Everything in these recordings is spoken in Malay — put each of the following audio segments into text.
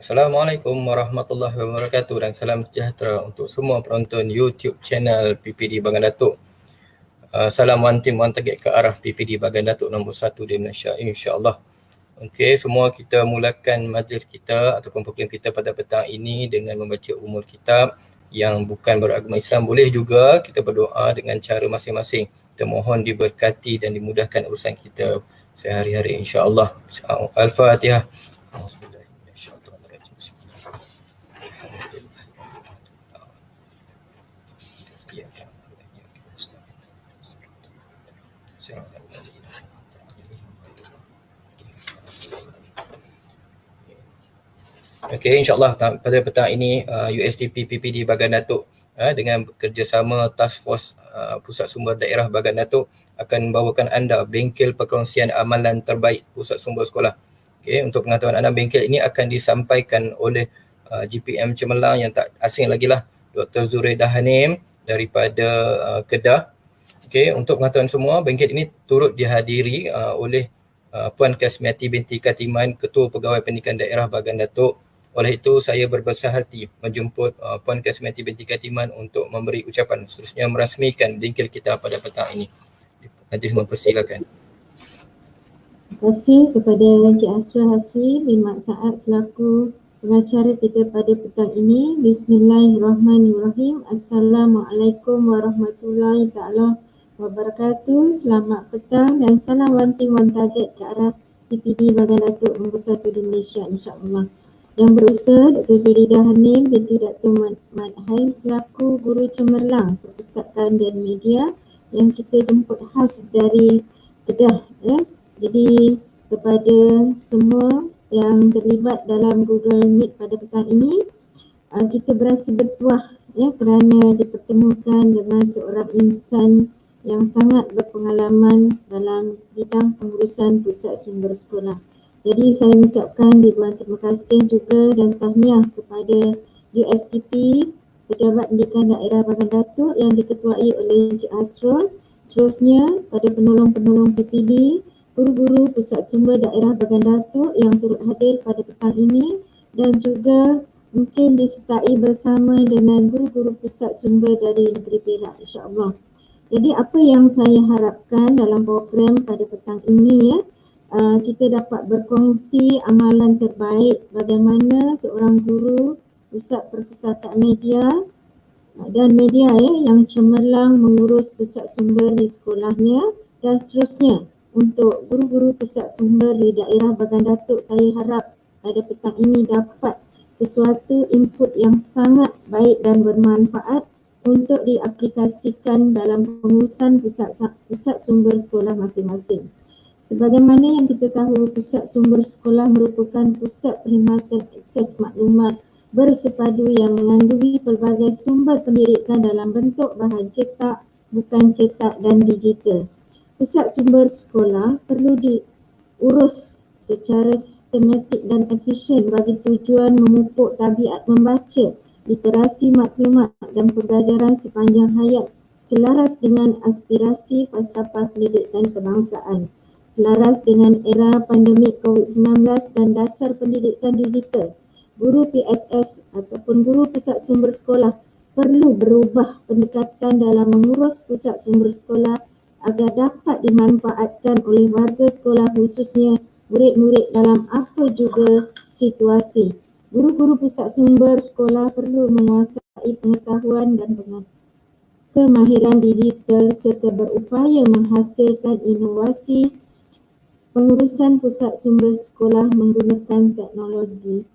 Assalamualaikum warahmatullahi wabarakatuh dan salam sejahtera untuk semua penonton YouTube channel PPD Bagan Datuk. Salam one team one target ke arah PPD Bagan Datuk nombor 1 di Malaysia, insya-Allah. Okey, semua kita mulakan majlis kita ataupun program kita pada petang ini dengan membaca umul kitab. Yang bukan beragama Islam boleh juga kita berdoa dengan cara masing-masing. Kita mohon diberkati dan dimudahkan urusan kita sehari-hari, insya-Allah. Al-Fatihah. Okey, insya-Allah pada petang ini USTP PPD Bagan Datuk dengan kerjasama Task Force Pusat Sumber Daerah Bagan Datuk akan membawakan anda bengkel perkongsian amalan terbaik Pusat Sumber Sekolah. Okey, untuk pengetahuan anda, bengkel ini akan disampaikan oleh GPM Cemerlang yang tak asing lagi lah, Dr. Zuraidah Hanim daripada Kedah. Okey, untuk pengetahuan semua, bengkel ini turut dihadiri oleh Puan Kasmiati binti Katiman, Ketua Pegawai Pendidikan Daerah Bagan Datuk. Oleh itu, saya berbesar hati menjemput Puan Kasmiati binti Katiman untuk memberi ucapan, seterusnya merasmikan bengkel kita pada petang ini. Majlis mempersilakan. Terima kasih kepada Encik Asra Hasri bin Mat Saad selaku pengacara kita pada petang ini. Bismillahirrahmanirrahim. Assalamualaikum warahmatullahi taala wabarakatuh. Selamat petang dan salam one team one target ke arah PPD Bagan Datuk nombor 1 di Malaysia, insya-Allah. Yang berusaha Dr. Zuraidah Hanim binti Dr. Mat Haim selaku Guru Cemerlang Perpustakaan dan Media yang kita jemput khas dari Kedah. Jadi kepada semua yang terlibat dalam Google Meet pada petang ini, kita berasa bertuah kerana dipertemukan dengan seorang insan yang sangat berpengalaman dalam bidang pengurusan pusat sumber sekolah. Jadi saya mengucapkan ribuan terima kasih juga dan tahniah kepada USTP Pejabat Pendidikan Daerah Bagan Datuk yang diketuai oleh Encik Asrul. Seterusnya pada penolong-penolong PPD, guru-guru Pusat Sumber Daerah Bagan Datuk yang turut hadir pada petang ini dan juga mungkin disertai bersama dengan guru-guru Pusat Sumber dari Negeri Perak, insya-Allah. Jadi apa yang saya harapkan dalam program pada petang ini kita dapat berkongsi amalan terbaik bagaimana seorang guru Pusat Perpustakaan Media dan media yang cemerlang mengurus pusat sumber di sekolahnya dan seterusnya. Untuk guru-guru pusat sumber di daerah Bagan Datuk, saya harap pada petang ini dapat sesuatu input yang sangat baik dan bermanfaat untuk diaplikasikan dalam pengurusan pusat sumber sekolah masing-masing. Sebagaimana yang kita tahu, pusat sumber sekolah merupakan pusat perkhidmatan akses maklumat bersepadu yang mengandungi pelbagai sumber pendidikan dalam bentuk bahan cetak, bukan cetak dan digital. Pusat sumber sekolah perlu diurus secara sistematik dan efisien bagi tujuan memupuk tabiat membaca, literasi maklumat dan pembelajaran sepanjang hayat selaras dengan aspirasi falsafah pendidikan kebangsaan, selaras dengan era pandemik COVID-19 dan dasar pendidikan digital. Guru PSS ataupun guru pusat sumber sekolah perlu berubah pendekatan dalam mengurus pusat sumber sekolah agar dapat dimanfaatkan oleh warga sekolah, khususnya murid-murid dalam apa juga situasi. Guru-guru pusat sumber sekolah perlu menguasai pengetahuan dan kemahiran digital serta berupaya menghasilkan inovasi pengurusan pusat sumber sekolah menggunakan teknologi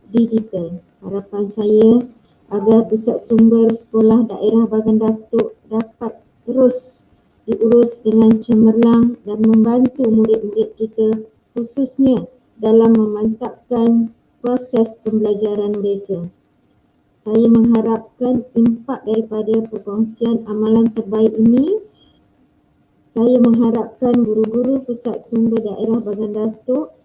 digital. Harapan saya agar pusat sumber sekolah daerah Bagan Datuk dapat terus diurus dengan cemerlang dan membantu murid-murid kita khususnya dalam memantapkan proses pembelajaran mereka. Saya mengharapkan impak daripada perkongsian amalan terbaik ini. Saya mengharapkan guru-guru pusat sumber daerah Bagan Datuk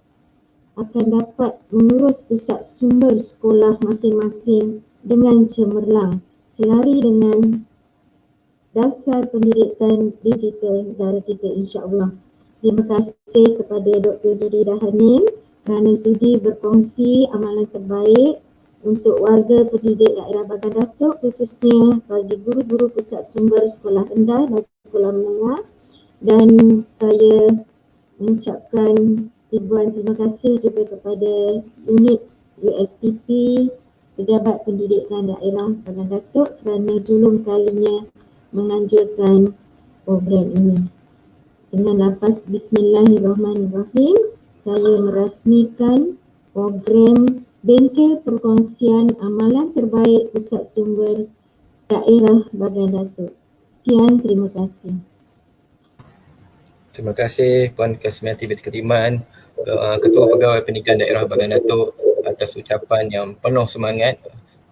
akan dapat mengurus pusat sumber sekolah masing-masing dengan cemerlang, selari dengan dasar pendidikan digital negara kita, insya-Allah. Terima kasih kepada Dr. Zuraidah Hanim kerana sudi berkongsi amalan terbaik untuk warga pendidik daerah Bagan Datuk, khususnya bagi guru-guru pusat sumber sekolah rendah dan sekolah menengah. Dan saya mengucapkan ribuan terima kasih juga kepada unit USTP, Pejabat Pendidikan Daerah Bagan Datuk kerana julung kalinya menganjurkan program ini. Dengan lafaz Bismillahirrahmanirrahim, saya merasmikan program Bengkel Perkongsian Amalan Terbaik Pusat Sumber Daerah Bagan Datuk. Sekian, terima kasih. Terima kasih Puan Kasmiati binti Ketiman, Ketua Pegawai Pendidikan Daerah Bagan Datuk atas ucapan yang penuh semangat.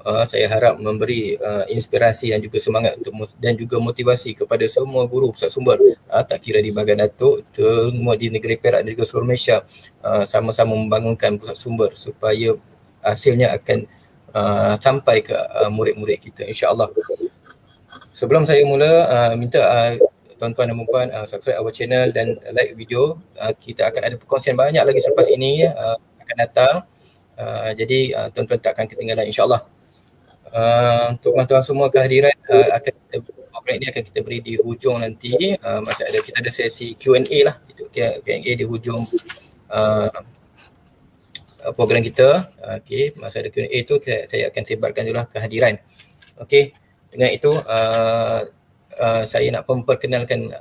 Saya harap memberi inspirasi dan juga semangat dan juga motivasi kepada semua guru pusat sumber, tak kira di Bagan Datuk, semua di negeri Perak dan juga seluruh Malaysia, sama-sama membangunkan pusat sumber supaya hasilnya akan sampai ke murid-murid kita, insya-Allah. Sebelum saya mula, minta tuan-tuan dan puan subscribe our channel dan like video. Kita akan ada perkongsian banyak lagi selepas ini akan datang. Jadi tuan-tuan tak akan ketinggalan, insya-Allah. Untuk tuan-tuan semua kehadiran akan program ini akan kita beri di hujung nanti. Masa kita ada sesi Q&A lah, itu Q&A di hujung program kita. Okey, masa ada Q&A tu saya akan sebarkan julah kehadiran. Okey, dengan itu saya nak memperkenalkan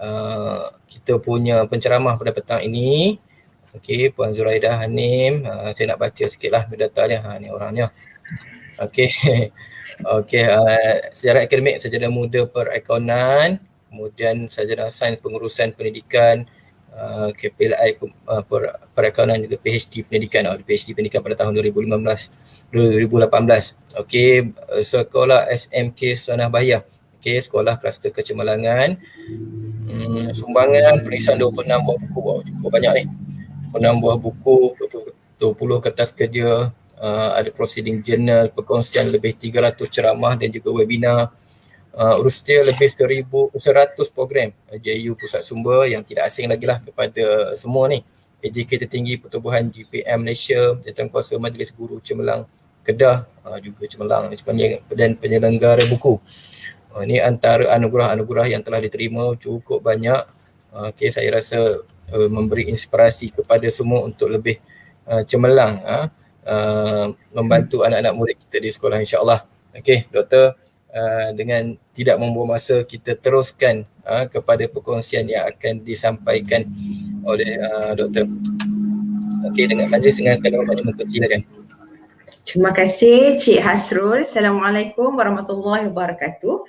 kita punya penceramah pada petang ini. Okey, Puan Zuraidah Hanim. Saya nak baca sikitlah datanya. Ni orangnya. Okey. Okey, sejarah akademik sarjana muda perakaunan, kemudian sarjana sains pengurusan pendidikan, KPLI perakaunan, juga PhD pendidikan, PhD pendidikan pada tahun 2018. Okey, sekolah SMK Sutanah Bahiyah. Okey, sekolah kluster kecemerlangan. Sumbangan penulisan 26 buah buku. Wow, cukup banyak ni. 26 buah buku, 20 kertas kerja, ada proceeding journal, perkongsian lebih 300 ceramah dan juga webinar. Usia lebih 1,100 program JU Pusat Sumber yang tidak asing lagi lah kepada semua ni. AJK tertinggi Pertubuhan GPM Malaysia, Jawatankuasa Majlis Guru Cemerlang Kedah, juga Cemerlang dan penyelenggara buku. Ini antara anugerah-anugerah yang telah diterima, cukup banyak. Okey, saya rasa memberi inspirasi kepada semua untuk lebih cemerlang, membantu anak-anak murid kita di sekolah, insya-Allah. Okey, Doktor, dengan tidak membuang masa, kita teruskan kepada perkongsian yang akan disampaikan oleh Doktor. Okey, dengan majlis dengan segala hormatnya, mempersilakan. Terima kasih Cik Hasrul. Assalamualaikum warahmatullahi wabarakatuh.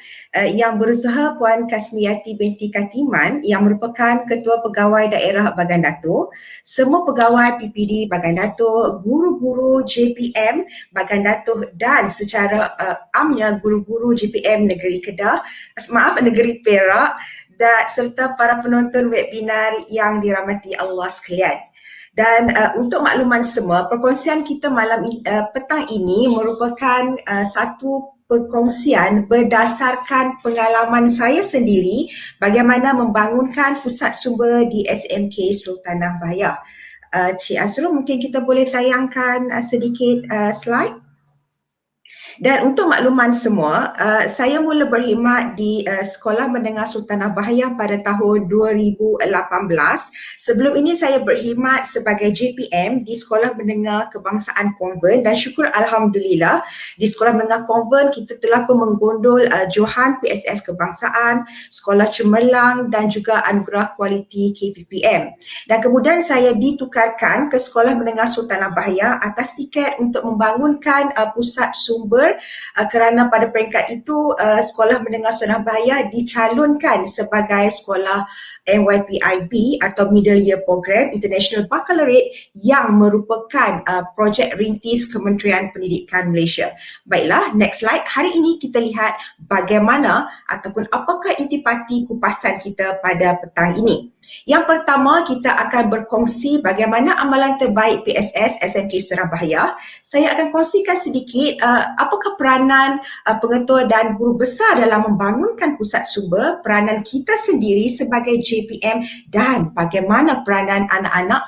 Yang berusaha Puan Kasmiati binti Katiman yang merupakan Ketua Pegawai Daerah Bagan Datuk, semua pegawai PPD Bagan Datuk, guru-guru JPM Bagan Datuk dan secara amnya guru-guru JPM Negeri Kedah, Negeri Perak, dan serta para penonton webinar yang dirahmati Allah sekalian. Dan untuk makluman semua, perkongsian kita petang ini merupakan satu perkongsian berdasarkan pengalaman saya sendiri bagaimana membangunkan pusat sumber di SMK Sultanah Bahiyah. Cik Asrul, mungkin kita boleh tayangkan sedikit slide. Dan untuk makluman semua, saya mula berkhidmat di Sekolah Menengah Sultanah Bahiyah pada tahun 2018. Sebelum ini saya berkhidmat sebagai JPM di Sekolah Menengah Kebangsaan Konvent, dan syukur Alhamdulillah di Sekolah Menengah Konvent kita telah pun menggondol Johan PSS Kebangsaan, Sekolah Cemerlang dan juga Anugerah Kualiti KPPM. Dan kemudian saya ditukarkan ke Sekolah Menengah Sultanah Bahiyah atas tiket untuk membangunkan pusat sumber kerana pada peringkat itu Sekolah Menengah Sultanah Bahiyah dicalonkan sebagai sekolah NYPIB atau Middle Year Program International Baccalaureate yang merupakan projek rintis Kementerian Pendidikan Malaysia. Baiklah, next slide. Hari ini kita lihat bagaimana ataupun apakah intipati kupasan kita pada petang ini. Yang pertama, kita akan berkongsi bagaimana amalan terbaik PSS SMK Sultanah Bahiyah. Saya akan kongsikan sedikit apakah peranan pengetua dan guru besar dalam membangunkan pusat sumber, peranan kita sendiri sebagai JPM dan bagaimana peranan anak-anak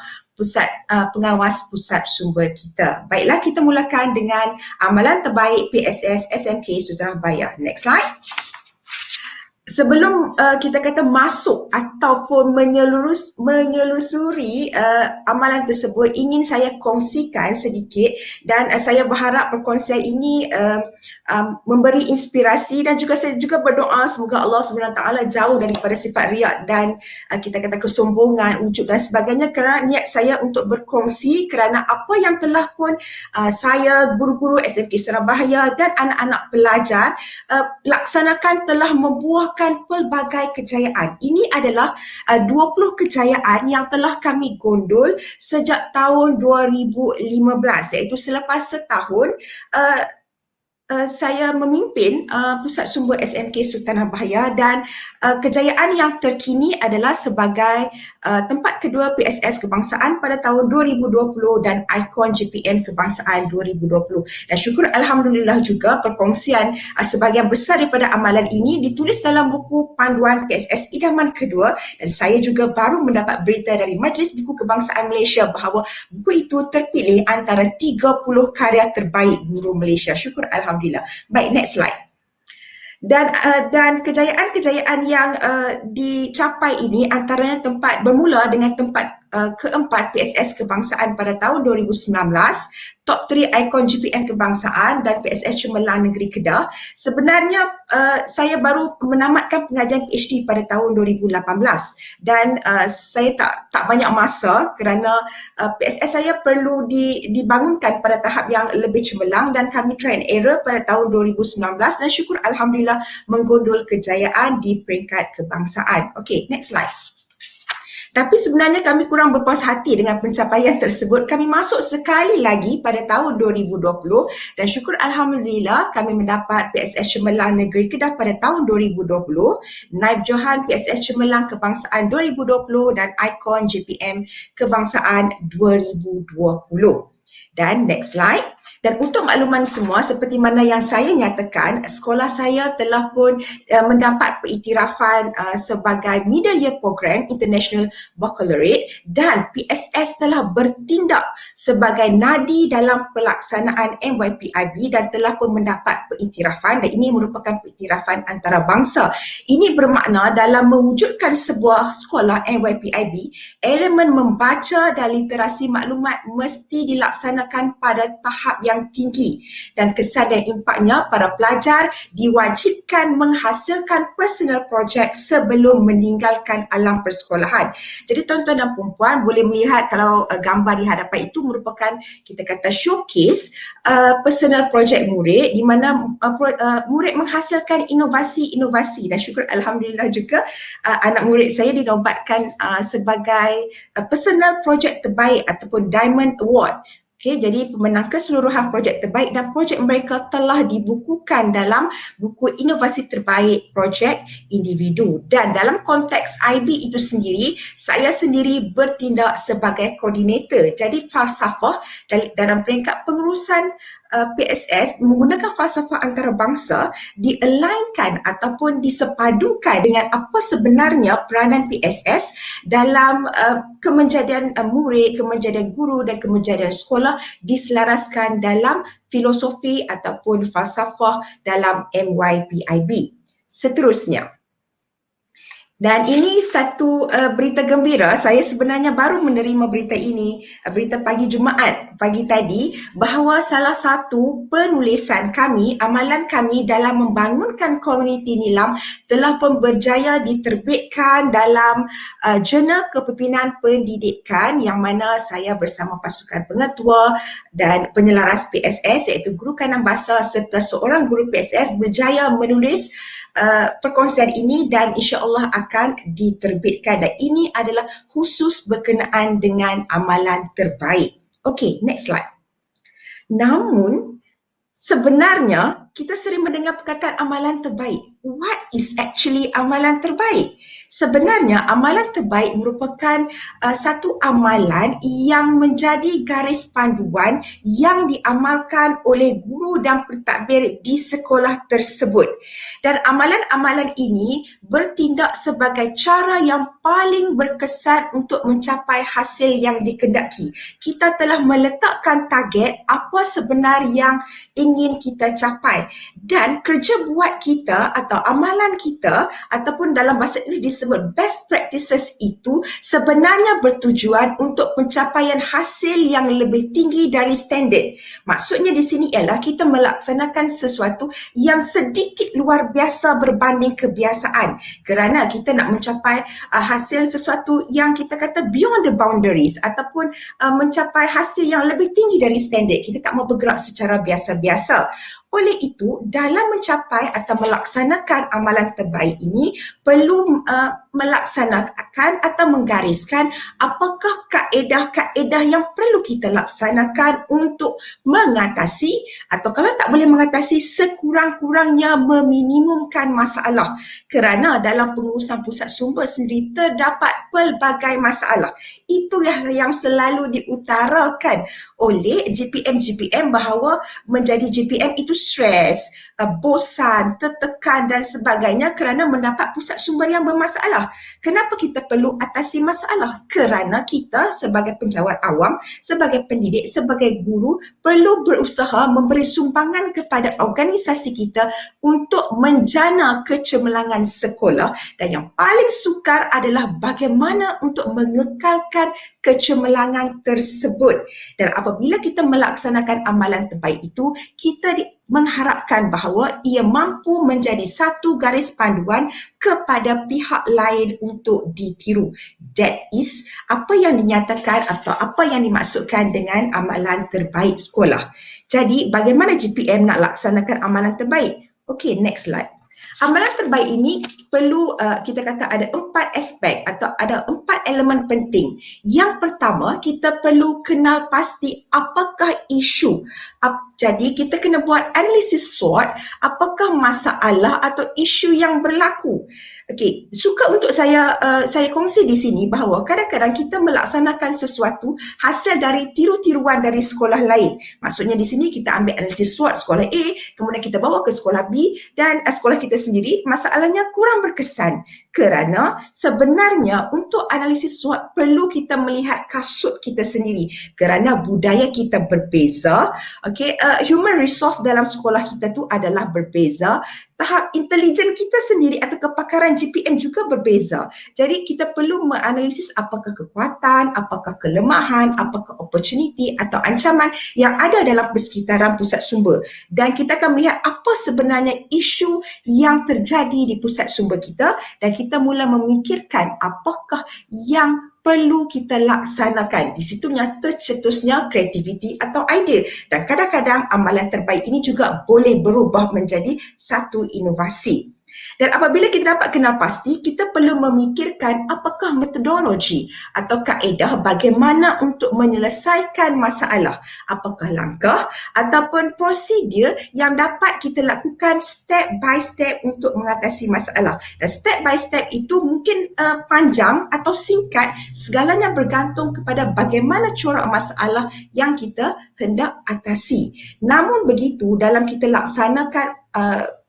pengawas pusat sumber kita. Baiklah, kita mulakan dengan amalan terbaik PSS SMK Sutrabaya. Next slide. Sebelum kita kata masuk ataupun menyelusuri amalan tersebut, ingin saya kongsikan sedikit dan saya berharap perkongsian ini memberi inspirasi, dan juga saya juga berdoa semoga Allah SWT jauh daripada sifat riak dan kita kata kesombongan, ujub dan sebagainya, kerana niat saya untuk berkongsi kerana apa yang telah pun saya, guru-guru SMK Surabaya dan anak-anak pelajar laksanakan telah membuahkan pelbagai kejayaan. Ini adalah 20 kejayaan yang telah kami gondol sejak tahun 2015, iaitu selepas setahun saya memimpin Pusat Sumber SMK Sultanabaya, dan kejayaan yang terkini adalah sebagai tempat kedua PSS Kebangsaan pada tahun 2020 dan ikon GPM Kebangsaan 2020. Dan syukur Alhamdulillah juga perkongsian sebahagian besar daripada amalan ini ditulis dalam buku panduan PSS Idaman Kedua, dan saya juga baru mendapat berita dari Majlis Buku Kebangsaan Malaysia bahawa buku itu terpilih antara 30 karya terbaik guru Malaysia. Syukur Alhamdulillah. Baik, next slide. Dan kejayaan-kejayaan yang dicapai ini antaranya bermula dengan tempat keempat PSS Kebangsaan pada tahun 2019, top 3 ikon GPM Kebangsaan dan PSS Cemerlang Negeri Kedah. Sebenarnya saya baru menamatkan pengajian PhD pada tahun 2018 dan saya tak banyak masa kerana PSS saya perlu dibangunkan pada tahap yang lebih cemerlang, dan kami try and error pada tahun 2019 dan syukur Alhamdulillah menggondol kejayaan di peringkat kebangsaan. Okey, next slide. Tapi sebenarnya kami kurang berpuas hati dengan pencapaian tersebut. Kami masuk sekali lagi pada tahun 2020 dan syukur Alhamdulillah kami mendapat PSS Cemerlang Negeri Kedah pada tahun 2020, Naib Johan PSS Cemerlang Kebangsaan 2020 dan ikon GPM Kebangsaan 2020. Dan next slide. Dan untuk makluman semua, seperti mana yang saya nyatakan, sekolah saya telah pun mendapat pengiktirafan sebagai Middle Year Program International Baccalaureate, dan PSS telah bertindak sebagai nadi dalam pelaksanaan MYPIB dan telah pun mendapat pengiktirafan, dan ini merupakan pengiktirafan antarabangsa. Ini bermakna dalam mewujudkan sebuah sekolah MYPIB, elemen membaca dan literasi maklumat mesti dilaksanakan pada tahap yang tinggi, dan kesan dan impaknya para pelajar diwajibkan menghasilkan personal project sebelum meninggalkan alam persekolahan. Jadi tuan-tuan dan puan-puan boleh melihat kalau gambar di hadapan itu merupakan kita kata showcase personal project murid, di mana murid menghasilkan inovasi-inovasi, dan syukur Alhamdulillah juga anak murid saya dinobatkan sebagai personal project terbaik ataupun Diamond Award. Okay, jadi pemenang keseluruhan projek terbaik, dan projek mereka telah dibukukan dalam buku inovasi terbaik projek individu. Dan dalam konteks IB itu sendiri, saya sendiri bertindak sebagai koordinator. Jadi falsafah dalam peringkat pengurusan PSS menggunakan falsafah antarabangsa di-alignkan ataupun disepadukan dengan apa sebenarnya peranan PSS dalam kemenjadian murid, kemenjadian guru dan kemenjadian sekolah, diselaraskan dalam filosofi ataupun falsafah dalam MYPIB. Seterusnya, dan ini satu berita gembira. Saya sebenarnya baru menerima berita ini, berita pagi Jumaat pagi tadi, bahawa salah satu penulisan kami, amalan kami dalam membangunkan komuniti Nilam telah pun berjaya diterbitkan dalam Jurnal Kepimpinan Pendidikan, yang mana saya bersama pasukan pengetua dan penyelaras PSS iaitu Guru Kanan Bahasa serta seorang guru PSS berjaya menulis perkongsian ini, dan insya-Allah akan diterbitkan, dan ini adalah khusus berkenaan dengan amalan terbaik. Okey, next slide. Namun sebenarnya kita sering mendengar perkataan amalan terbaik. what is actually amalan terbaik? Sebenarnya amalan terbaik merupakan satu amalan yang menjadi garis panduan yang diamalkan oleh guru dan pentadbir di sekolah tersebut. Dan amalan-amalan ini bertindak sebagai cara yang paling berkesan untuk mencapai hasil yang dikehendaki. Kita telah meletakkan target apa sebenar yang ingin kita capai, dan kerja buat kita atau amalan kita ataupun dalam bahasa Inggeris disebut best practices itu sebenarnya bertujuan untuk pencapaian hasil yang lebih tinggi dari standard. Maksudnya di sini ialah kita melaksanakan sesuatu yang sedikit luar biasa berbanding kebiasaan, kerana kita nak mencapai hasil sesuatu yang kita kata beyond the boundaries ataupun mencapai hasil yang lebih tinggi dari standard. Kita tak mau bergerak secara biasa-biasa. Oleh itu, dalam mencapai atau melaksanakan amalan terbaik ini perlu melaksanakan atau menggariskan apakah kaedah-kaedah yang perlu kita laksanakan untuk mengatasi, atau kalau tak boleh mengatasi, sekurang-kurangnya meminimumkan masalah. Kerana dalam pengurusan pusat sumber sendiri terdapat pelbagai masalah. Itulah yang selalu diutarakan oleh GPM-GPM bahawa menjadi GPM itu stres, bosan, tertekan dan sebagainya kerana mendapat pusat sumber yang bermasalah. Kenapa kita perlu atasi masalah? Kerana kita sebagai penjawat awam, sebagai pendidik, sebagai guru perlu berusaha memberi sumbangan kepada organisasi kita untuk menjana kecemerlangan sekolah, dan yang paling sukar adalah bagaimana untuk mengekalkan kecemerlangan tersebut. Dan apabila kita melaksanakan amalan terbaik itu, kita mengharapkan bahawa ia mampu menjadi satu garis panduan kepada pihak lain untuk ditiru. That is apa yang dinyatakan atau apa yang dimaksudkan dengan amalan terbaik sekolah. Jadi bagaimana GPM nak laksanakan amalan terbaik? Okay, next slide. Amalan terbaik ini perlu kita kata ada 4 aspek atau ada 4 elemen penting. Yang pertama, kita perlu kenal pasti apakah isu. Jadi kita kena buat analisis SWOT, apakah masalah atau isu yang berlaku. Okey, suka untuk saya kongsi di sini bahawa kadang-kadang kita melaksanakan sesuatu hasil dari tiru-tiruan dari sekolah lain. Maksudnya di sini kita ambil analisis SWOT sekolah A, kemudian kita bawa ke sekolah B, dan sekolah kita sendiri masalahnya kurang berkesan. Kerana sebenarnya untuk analisis SWOT perlu kita melihat kasut kita sendiri, kerana budaya kita berbeza. Okey, human resource dalam sekolah kita tu adalah berbeza. Tahap intelijen kita sendiri atau kepakaran GPM juga berbeza. Jadi kita perlu menganalisis apakah kekuatan, apakah kelemahan, apakah opportunity atau ancaman yang ada dalam persekitaran pusat sumber. Dan kita akan melihat apa sebenarnya isu yang terjadi di pusat sumber kita, dan kita mula memikirkan apakah yang perlu kita laksanakan. Di situnya tercetusnya kreativiti atau idea, dan kadang-kadang amalan terbaik ini juga boleh berubah menjadi satu inovasi. Dan apabila kita dapat kenal pasti, kita perlu memikirkan apakah metodologi atau kaedah bagaimana untuk menyelesaikan masalah. Apakah langkah ataupun prosedur yang dapat kita lakukan step by step untuk mengatasi masalah. Dan step by step itu mungkin panjang atau singkat, segalanya bergantung kepada bagaimana corak masalah yang kita hendak atasi. Namun begitu, dalam kita laksanakan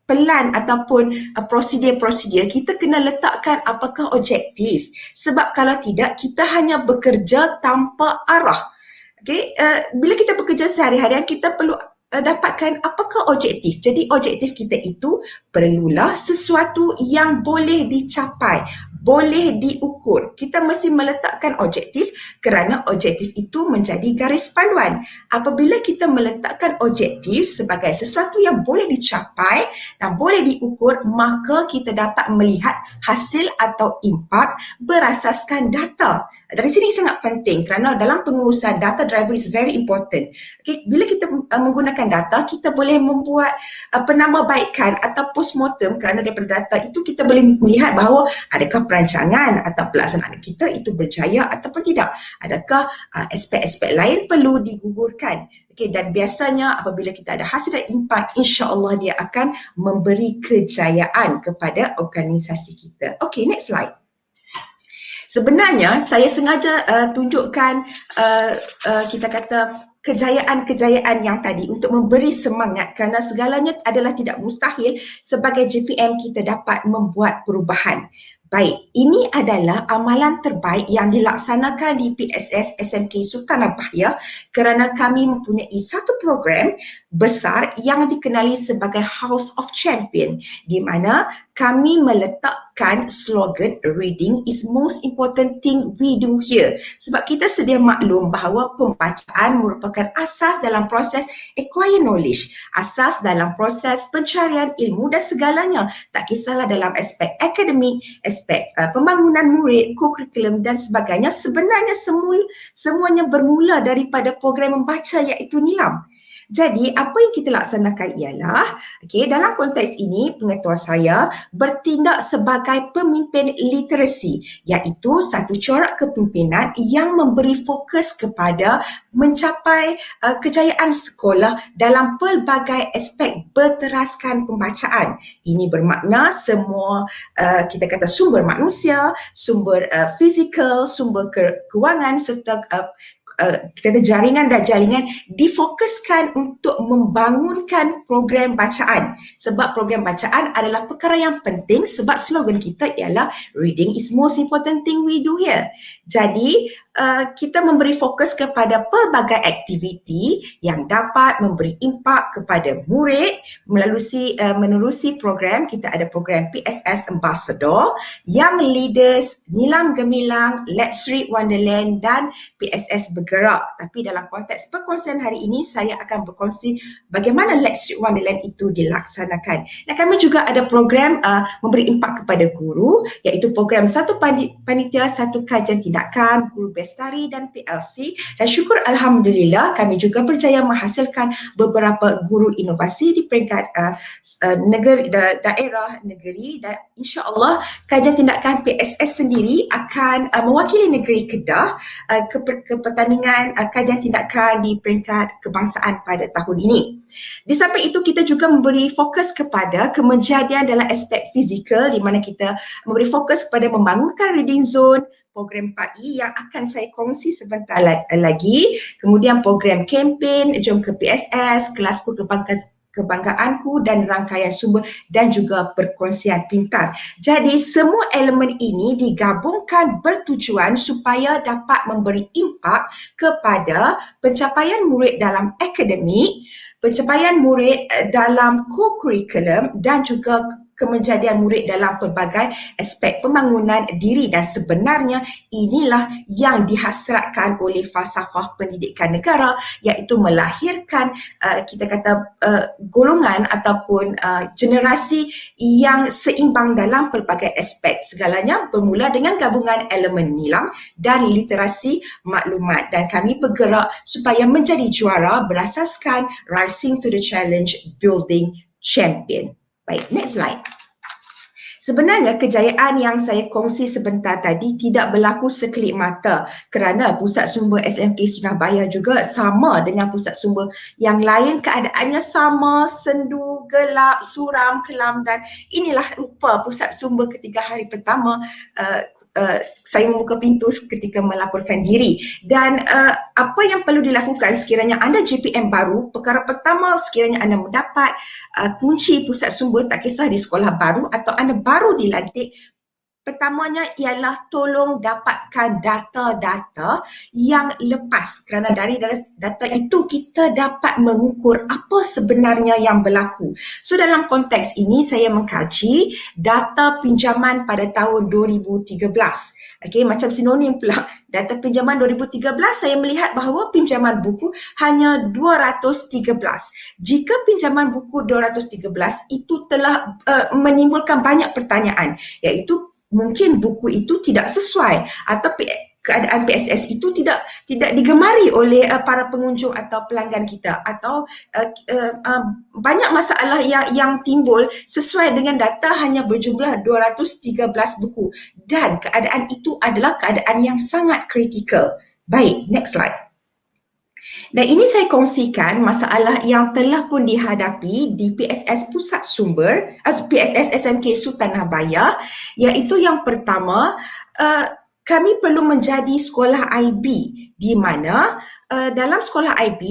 pelan ataupun prosedur-prosedur, kita kena letakkan apakah objektif. Sebab kalau tidak, kita hanya bekerja tanpa arah. Okay? Bila kita bekerja sehari-harian, kita perlu dapatkan apakah objektif. Jadi objektif kita itu perlulah sesuatu yang boleh dicapai, boleh diukur. Kita mesti meletakkan objektif kerana objektif itu menjadi garis panduan. Apabila kita meletakkan objektif sebagai sesuatu yang boleh dicapai dan boleh diukur, maka kita dapat melihat hasil atau impak berasaskan data. Dari sini sangat penting kerana dalam pengurusan data driver is very important. Okay, bila kita menggunakan data, kita boleh membuat penambahbaikan atau postmortem kerana daripada data itu kita boleh melihat bahawa adakah perancangan atau pelaksanaan kita itu berjaya ataupun tidak. Adakah aspek-aspek lain perlu digugurkan? Okay, dan biasanya apabila kita ada hasil dan impak, insya-Allah dia akan memberi kejayaan kepada organisasi kita. Okay, next slide. Sebenarnya saya sengaja tunjukkan kita kata kejayaan-kejayaan yang tadi untuk memberi semangat, kerana segalanya adalah tidak mustahil sebagai JPM kita dapat membuat perubahan. Baik, ini adalah amalan terbaik yang dilaksanakan di PSS SMK Sultanah Bahiyah kerana kami mempunyai satu program besar yang dikenali sebagai House of Champion, di mana kami meletakkan slogan reading is most important thing we do here. Sebab kita sedia maklum bahawa pembacaan merupakan asas dalam proses acquire knowledge, asas dalam proses pencarian ilmu dan segalanya. Tak kisahlah dalam aspek akademik, aspek pembangunan murid, kurikulum dan sebagainya. Sebenarnya semuanya bermula daripada program membaca iaitu NILAM. Jadi apa yang kita laksanakan ialah, dalam konteks ini pengetua saya bertindak sebagai pemimpin literasi, iaitu satu corak kepimpinan yang memberi fokus kepada mencapai kejayaan sekolah dalam pelbagai aspek berteraskan pembacaan. Ini bermakna semua kita kata sumber manusia, sumber fizikal, sumber kewangan serta kita jaringan dan jaringan difokuskan untuk membangunkan program bacaan. Sebab program bacaan adalah perkara yang penting sebab slogan kita ialah reading is most important thing we do here. Jadi kita memberi fokus kepada pelbagai aktiviti yang dapat memberi impak kepada murid menerusi program. Kita ada program PSS Ambassador, Young Leaders, Nilam Gemilang, Let's Read Wonderland dan PSS Bergerak. Tapi dalam konteks perkongsian hari ini saya akan berkongsi bagaimana Let's Read Wonderland itu dilaksanakan. Dan kami juga ada program memberi impak kepada guru, iaitu program satu panitia, satu kajian tindakan, guru bestari dan PLC. Dan syukur Alhamdulillah kami juga berjaya menghasilkan beberapa guru inovasi di peringkat negeri, daerah, negeri, dan insya-Allah kajian tindakan PSS sendiri akan mewakili negeri Kedah ke pertandingan kajian tindakan di peringkat kebangsaan pada tahun ini. Di samping itu kita juga memberi fokus kepada kemenjadian dalam aspek fizikal, di mana kita memberi fokus kepada membangunkan reading zone, program PAI yang akan saya kongsi sebentar lagi, kemudian program kempen Jom ke PSS, kelasku kebanggaanku dan rangkaian sumber dan juga perkongsian pintar. Jadi semua elemen ini digabungkan bertujuan supaya dapat memberi impak kepada pencapaian murid dalam akademik, pencapaian murid dalam co-curriculum dan juga kemenjadian murid dalam pelbagai aspek pembangunan diri. Dan sebenarnya inilah yang dihasratkan oleh falsafah pendidikan negara, iaitu melahirkan kita kata golongan ataupun generasi yang seimbang dalam pelbagai aspek. Segalanya bermula dengan gabungan elemen nilam dan literasi maklumat, dan kami bergerak supaya menjadi juara berasaskan Rising to the Challenge Building Champion. Baik, next slide. Sebenarnya kejayaan yang saya kongsi sebentar tadi tidak berlaku sekelip mata kerana pusat sumber SMK Sultanah Bahiyah juga sama dengan pusat sumber yang lain, keadaannya sama, sendu, gelap, suram, kelam, dan inilah rupa pusat sumber ketika hari pertama saya membuka pintu ketika melaporkan diri. Dan apa yang perlu dilakukan sekiranya anda JPM baru, perkara pertama sekiranya anda mendapat kunci pusat sumber, tak kisah di sekolah baru atau anda baru dilantik, pertamanya ialah tolong dapatkan data-data yang lepas, kerana dari data itu kita dapat mengukur apa sebenarnya yang berlaku. So dalam konteks ini saya mengkaji data pinjaman pada tahun 2013. Macam sinonim pula. Data pinjaman 2013 saya melihat bahawa pinjaman buku hanya 213. Jika pinjaman buku 213 itu telah menimbulkan banyak pertanyaan, iaitu mungkin buku itu tidak sesuai atau keadaan PSS itu tidak digemari oleh para pengunjung atau pelanggan kita, atau banyak masalah yang timbul sesuai dengan data hanya berjumlah 213 buku, dan keadaan itu adalah keadaan yang sangat kritikal. Baik, next slide. Dan ini saya kongsikan masalah yang telah pun dihadapi di PSS Pusat Sumber, PSS SMK Sultan Nabaya, iaitu yang pertama, kami perlu menjadi sekolah IB, di mana dalam sekolah IB,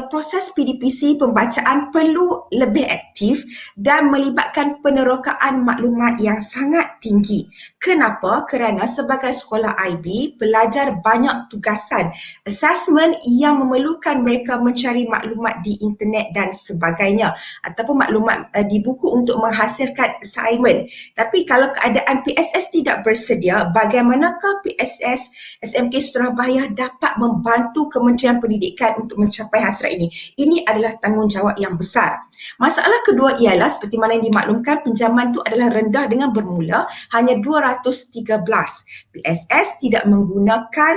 proses PDPC pembacaan perlu lebih aktif dan melibatkan penerokaan maklumat yang sangat tinggi. Kenapa? Kerana sebagai sekolah IB, pelajar banyak tugasan assessment yang memerlukan mereka mencari maklumat di internet dan sebagainya, ataupun maklumat di buku untuk menghasilkan assignment. Tapi kalau keadaan PSS tidak bersedia, bagaimanakah PSS SMK Surabaya dapat membantu Kementerian Pendidikan untuk mencapai hasrat ini? Ini adalah tanggungjawab yang besar. Masalah kedua ialah seperti mana yang dimaklumkan, pinjaman itu adalah rendah dengan bermula hanya 213. PSS tidak menggunakan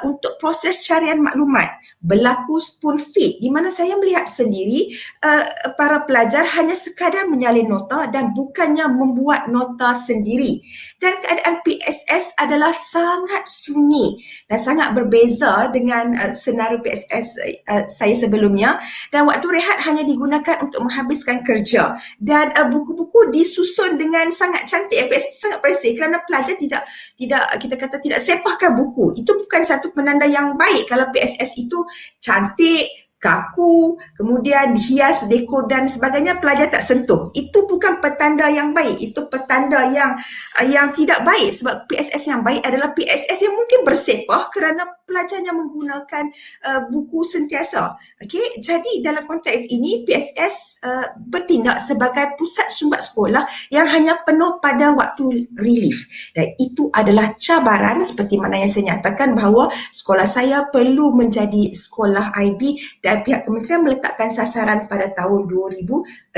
untuk proses carian maklumat. Berlaku spoon feed, di mana saya melihat sendiri para pelajar hanya sekadar menyalin nota dan bukannya membuat nota sendiri. Dan keadaan PSS adalah sangat sunyi dan sangat berbeza dengan senario PSS saya sebelumnya, dan waktu rehat hanya digunakan untuk menghabiskan kerja, dan buku-buku disusun dengan sangat cantik. PSS sangat bersih kerana pelajar tidak kita kata tidak sepahkan buku. Itu bukan satu penanda yang baik kalau PSS itu cantik, kaku, kemudian hias, dekor dan sebagainya, pelajar tak sentuh. Itu bukan petanda yang baik, itu petanda yang tidak baik, sebab PSS yang baik adalah PSS yang mungkin bersepah kerana pelajarnya menggunakan buku sentiasa. Okey, jadi dalam konteks ini PSS bertindak sebagai pusat sumbat sekolah yang hanya penuh pada waktu relief, dan itu adalah cabaran seperti mana yang saya nyatakan bahawa sekolah saya perlu menjadi sekolah IB, dan pihak kementerian meletakkan sasaran pada tahun 2016,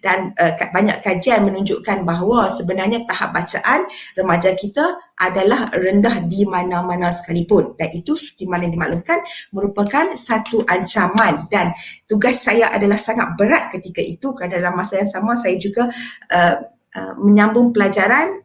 dan banyak kajian menunjukkan bahawa sebenarnya tahap bacaan remaja kita adalah rendah di mana-mana sekalipun, dan itu seperti mana yang dimaklumkan merupakan satu ancaman, dan tugas saya adalah sangat berat ketika itu kerana dalam masa yang sama saya juga menyambung pelajaran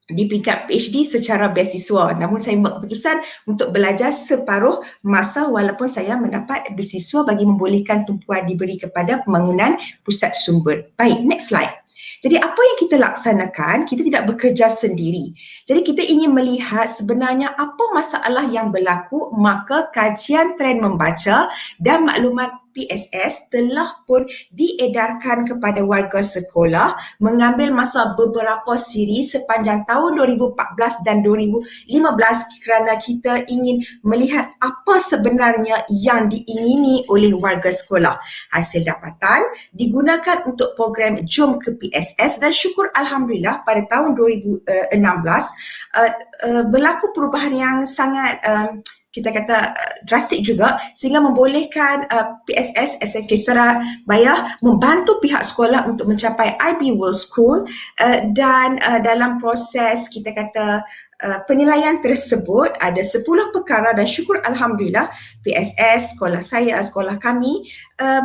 di peringkat PhD secara beasiswa. Namun saya buat keputusan untuk belajar separuh masa walaupun saya mendapat beasiswa bagi membolehkan tumpuan diberi kepada pembangunan pusat sumber. Baik, next slide. Jadi apa yang kita laksanakan, kita tidak bekerja sendiri. Jadi kita ingin melihat sebenarnya apa masalah yang berlaku, maka kajian trend membaca dan maklumat PSS telah pun diedarkan kepada warga sekolah mengambil masa beberapa siri sepanjang tahun 2014 dan 2015 kerana kita ingin melihat apa sebenarnya yang diingini oleh warga sekolah. Hasil dapatan digunakan untuk program Jom ke PSS, dan syukur Alhamdulillah pada tahun 2016 berlaku perubahan yang sangat kita kata drastik juga, sehingga membolehkan PSS SMK Surabaya membantu pihak sekolah untuk mencapai IB World School, dan dalam proses kita kata penilaian tersebut ada 10 perkara, dan syukur Alhamdulillah PSS, sekolah saya, sekolah kami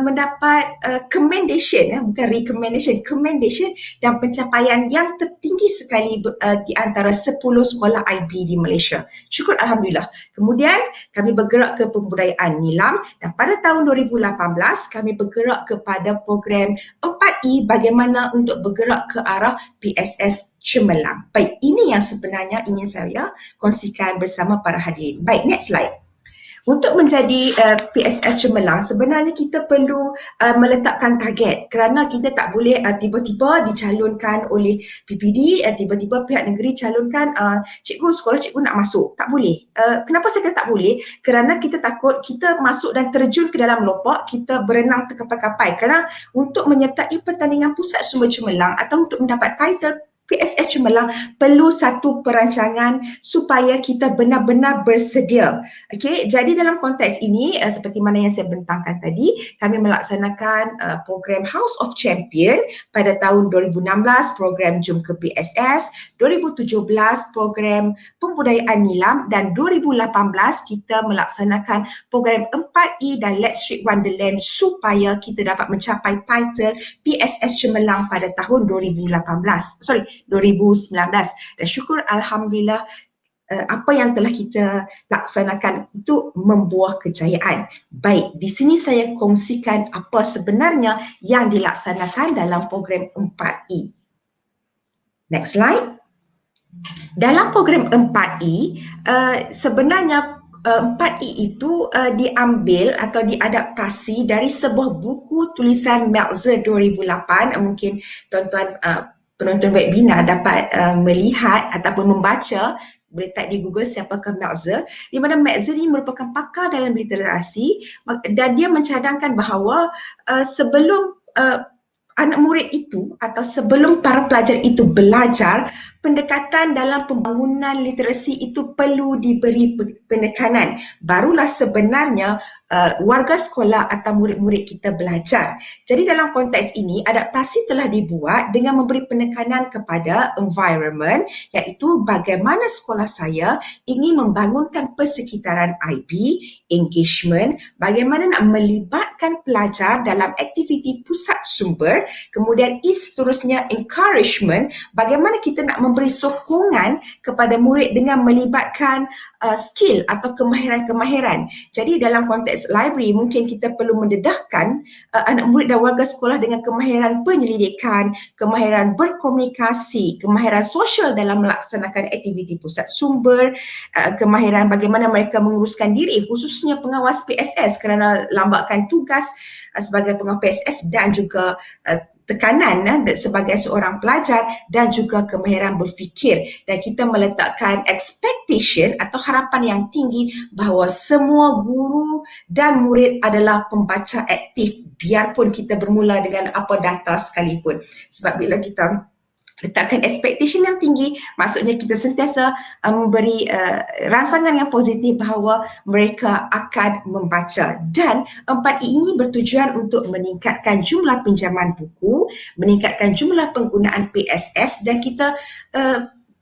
mendapat commendation, bukan recommendation, commendation, dan pencapaian yang tertinggi sekali di antara 10 sekolah IB di Malaysia. Syukur Alhamdulillah. Kemudian kami bergerak ke pembudayaan nilam, dan pada tahun 2018 kami bergerak kepada program 4E, bagaimana untuk bergerak ke arah PSS cemerlang. Baik, ini yang sebenarnya ingin saya kongsikan bersama para hadirin. Baik, next slide. Untuk menjadi PSS cemerlang, sebenarnya kita perlu meletakkan target, kerana kita tak boleh tiba-tiba dicalonkan oleh PPD, tiba-tiba pihak negeri calonkan cikgu, sekolah cikgu nak masuk. Tak boleh. Kenapa saya kata tak boleh? Kerana kita takut kita masuk dan terjun ke dalam lopak, kita berenang terkapai-kapai. Kerana untuk menyertai pertandingan pusat sumber cemerlang atau untuk mendapat title PSS Cemerlang perlu satu perancangan supaya kita benar-benar bersedia. Okey, jadi dalam konteks ini seperti mana yang saya bentangkan tadi, kami melaksanakan program House of Champion pada tahun 2016, program Jom ke PSS, 2017 program Pembudayaan Nilam, dan 2018 kita melaksanakan program 4E dan Let's Street Wonderland supaya kita dapat mencapai title PSS Cemerlang pada tahun 2019. Dan syukur alhamdulillah apa yang telah kita laksanakan itu membuah kejayaan. Baik, di sini saya kongsikan apa sebenarnya yang dilaksanakan dalam program 4E. Next slide. Dalam program 4E, sebenarnya 4E itu diambil atau diadaptasi dari sebuah buku tulisan Meltzer 2008. Mungkin tuan-tuan penonton webinar dapat melihat ataupun membaca, boleh type di Google siapakah Meltzer, di mana Meltzer ini merupakan pakar dalam literasi dan dia mencadangkan bahawa sebelum anak murid itu atau sebelum para pelajar itu belajar, pendekatan dalam pembangunan literasi itu perlu diberi penekanan. Barulah sebenarnya warga sekolah atau murid-murid kita belajar. Jadi dalam konteks ini, adaptasi telah dibuat dengan memberi penekanan kepada environment, iaitu bagaimana sekolah saya ingin membangunkan persekitaran IB, engagement, bagaimana nak melibatkan pelajar dalam aktiviti pusat sumber, kemudian seterusnya encouragement, bagaimana kita nak memberi sokongan kepada murid dengan melibatkan skill atau kemahiran-kemahiran. Jadi dalam konteks library mungkin kita perlu mendedahkan anak murid dan warga sekolah dengan kemahiran penyelidikan, kemahiran berkomunikasi, kemahiran sosial dalam melaksanakan aktiviti pusat sumber, kemahiran bagaimana mereka menguruskan diri khususnya pengawas PSS kerana lambakan tugas sebagai pengawas PSS dan juga tekanan sebagai seorang pelajar dan juga kemahiran berfikir, dan kita meletakkan expectation atau harapan yang tinggi bahawa semua guru dan murid adalah pembaca aktif biarpun kita bermula dengan apa data sekalipun. Sebab bila kita letakkan expectation yang tinggi, maksudnya kita sentiasa memberi rangsangan yang positif bahawa mereka akan membaca. Dan 4E ini bertujuan untuk meningkatkan jumlah pinjaman buku, meningkatkan jumlah penggunaan PSS, dan kita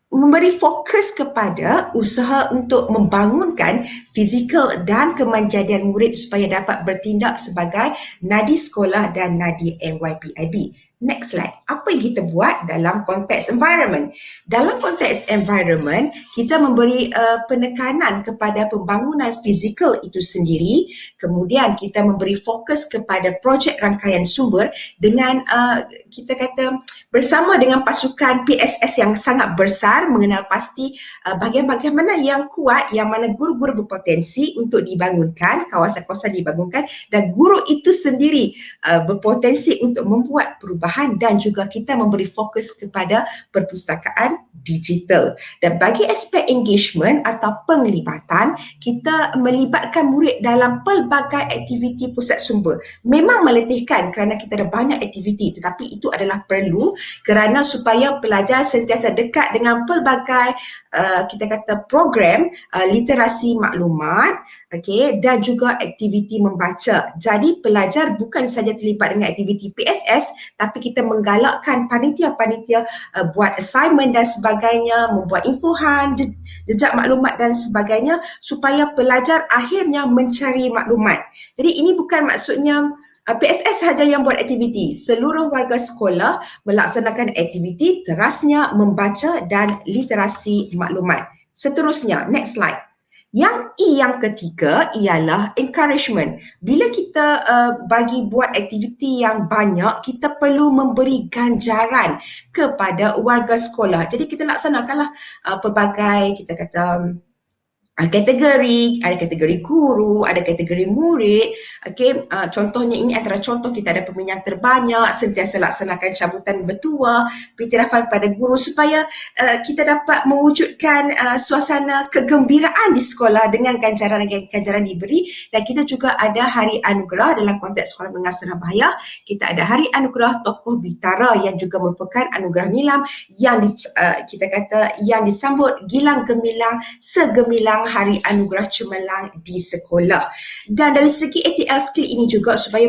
memberi fokus kepada usaha untuk membangunkan fizikal dan kemanjadian murid supaya dapat bertindak sebagai nadi sekolah dan nadi NYPIB. Next slide. Apa yang kita buat dalam konteks environment? Dalam konteks environment, kita memberi penekanan kepada pembangunan fizikal itu sendiri. Kemudian kita memberi fokus kepada projek rangkaian sumber dengan kita kata bersama dengan pasukan PSS yang sangat besar, mengenal pasti bahagian-bahagian mana yang kuat, yang mana guru-guru berpotensi untuk dibangunkan, kawasan-kawasan dibangunkan, dan guru itu sendiri berpotensi untuk membuat perubahan, dan juga kita memberi fokus kepada perpustakaan digital. Dan bagi aspek engagement atau penglibatan, kita melibatkan murid dalam pelbagai aktiviti pusat sumber. Memang meletihkan kerana kita ada banyak aktiviti, tetapi itu adalah perlu kerana supaya pelajar sentiasa dekat dengan pelbagai kita kata program literasi maklumat, okey, dan juga aktiviti membaca. Jadi pelajar bukan saja terlibat dengan aktiviti PSS, tapi kita menggalakkan panitia-panitia buat assignment dan sebagainya, membuat infohan, jejak maklumat dan sebagainya, supaya pelajar akhirnya mencari maklumat. Jadi ini bukan maksudnya PSS sahaja yang buat aktiviti. Seluruh warga sekolah melaksanakan aktiviti terasnya membaca dan literasi maklumat. Seterusnya, next slide. Yang yang ketiga ialah encouragement. Bila kita bagi buat aktiviti yang banyak, kita perlu memberi ganjaran kepada warga sekolah. Jadi kita laksanakanlah pelbagai kita kata ada kategori guru, ada kategori murid. Okey, contohnya ini antara contoh, kita ada peminat terbanyak, sentiasa laksanakan cabutan bertuah, beriktirafan pada guru supaya kita dapat mewujudkan suasana kegembiraan di sekolah dengan ganjaran diberi. Dan kita juga ada Hari Anugerah dalam konteks Sekolah Menengah Surabaya. Kita ada Hari Anugerah Tokoh Bitara yang juga merupakan anugerah nilam yang kita kata yang disambut gilang gemilang segemilang Hari Anugerah Cemerlang di sekolah. Dan dari segi ATL skill ini juga, supaya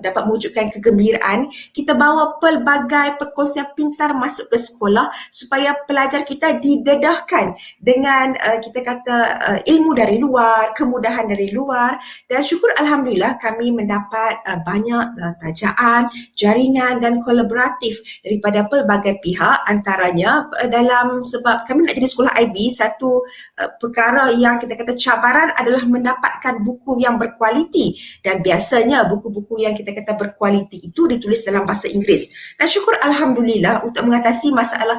dapat mewujudkan kegembiraan, kita bawa pelbagai perkongsian pintar masuk ke sekolah supaya pelajar kita didedahkan dengan kita kata ilmu dari luar, kemudahan dari luar. Dan syukur Alhamdulillah kami mendapat banyak tajaan, jaringan dan kolaboratif daripada pelbagai pihak. Antaranya dalam, sebab kami nak jadi sekolah IB, satu perkara yang kita kata cabaran adalah mendapatkan buku yang berkualiti, dan biasanya buku-buku yang kita kata berkualiti itu ditulis dalam bahasa Inggeris. Dan syukur Alhamdulillah untuk mengatasi masalah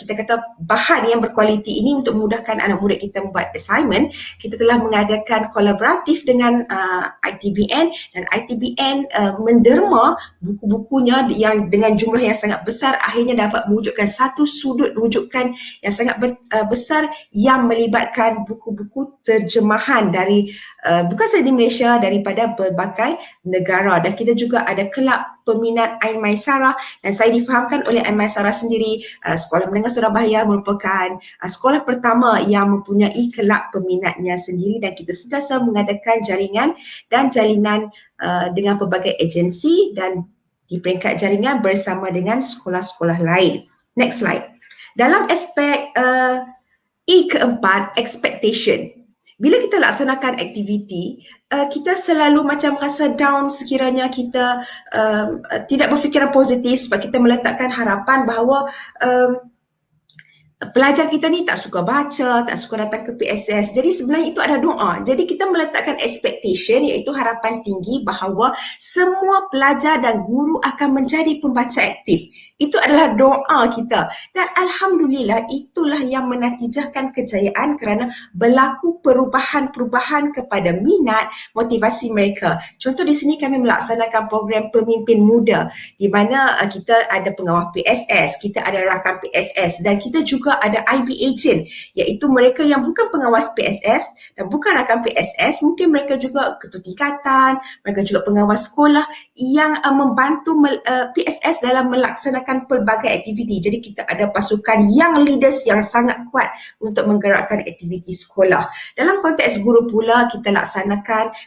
kita kata bahan yang berkualiti ini, untuk memudahkan anak murid kita membuat assignment, kita telah mengadakan kolaboratif dengan ITBN, dan ITBN menderma buku-bukunya yang dengan jumlah yang sangat besar, akhirnya dapat mewujudkan satu sudut rujukan yang sangat besar yang melibatkan buku-buku terjemahan dari bukan sahaja di Malaysia, daripada berbagai negara. Dan kita juga ada kelab peminat Ain Maisarah, dan saya difahamkan oleh Ain Maisarah sendiri, Sekolah Menengah Surabaya merupakan sekolah pertama yang mempunyai kelab peminatnya sendiri, dan kita sentiasa mengadakan jaringan dan jalinan dengan pelbagai agensi dan di peringkat jaringan bersama dengan sekolah-sekolah lain. Next slide. Dalam aspek E keempat, expectation. Bila kita laksanakan aktiviti, kita selalu macam rasa down sekiranya kita tidak berfikiran positif, sebab kita meletakkan harapan bahawa pelajar kita ni tak suka baca, tak suka datang ke PSS. Jadi sebenarnya itu adalah doa. Jadi kita meletakkan expectation, iaitu harapan tinggi bahawa semua pelajar dan guru akan menjadi pembaca aktif. Itu adalah doa kita. Dan Alhamdulillah itulah yang menatijahkan kejayaan, kerana berlaku perubahan-perubahan kepada minat, motivasi mereka. Contoh di sini kami melaksanakan program pemimpin muda, di mana kita ada pengawal PSS, kita ada rakan PSS, dan kita juga ada IB agent, iaitu mereka yang bukan pengawas PSS dan bukan rakan PSS, mungkin mereka juga ketua tingkatan, mereka juga pengawas sekolah yang membantu PSS dalam melaksanakan pelbagai aktiviti. Jadi kita ada pasukan yang leaders yang sangat kuat untuk menggerakkan aktiviti sekolah. Dalam konteks guru pula, kita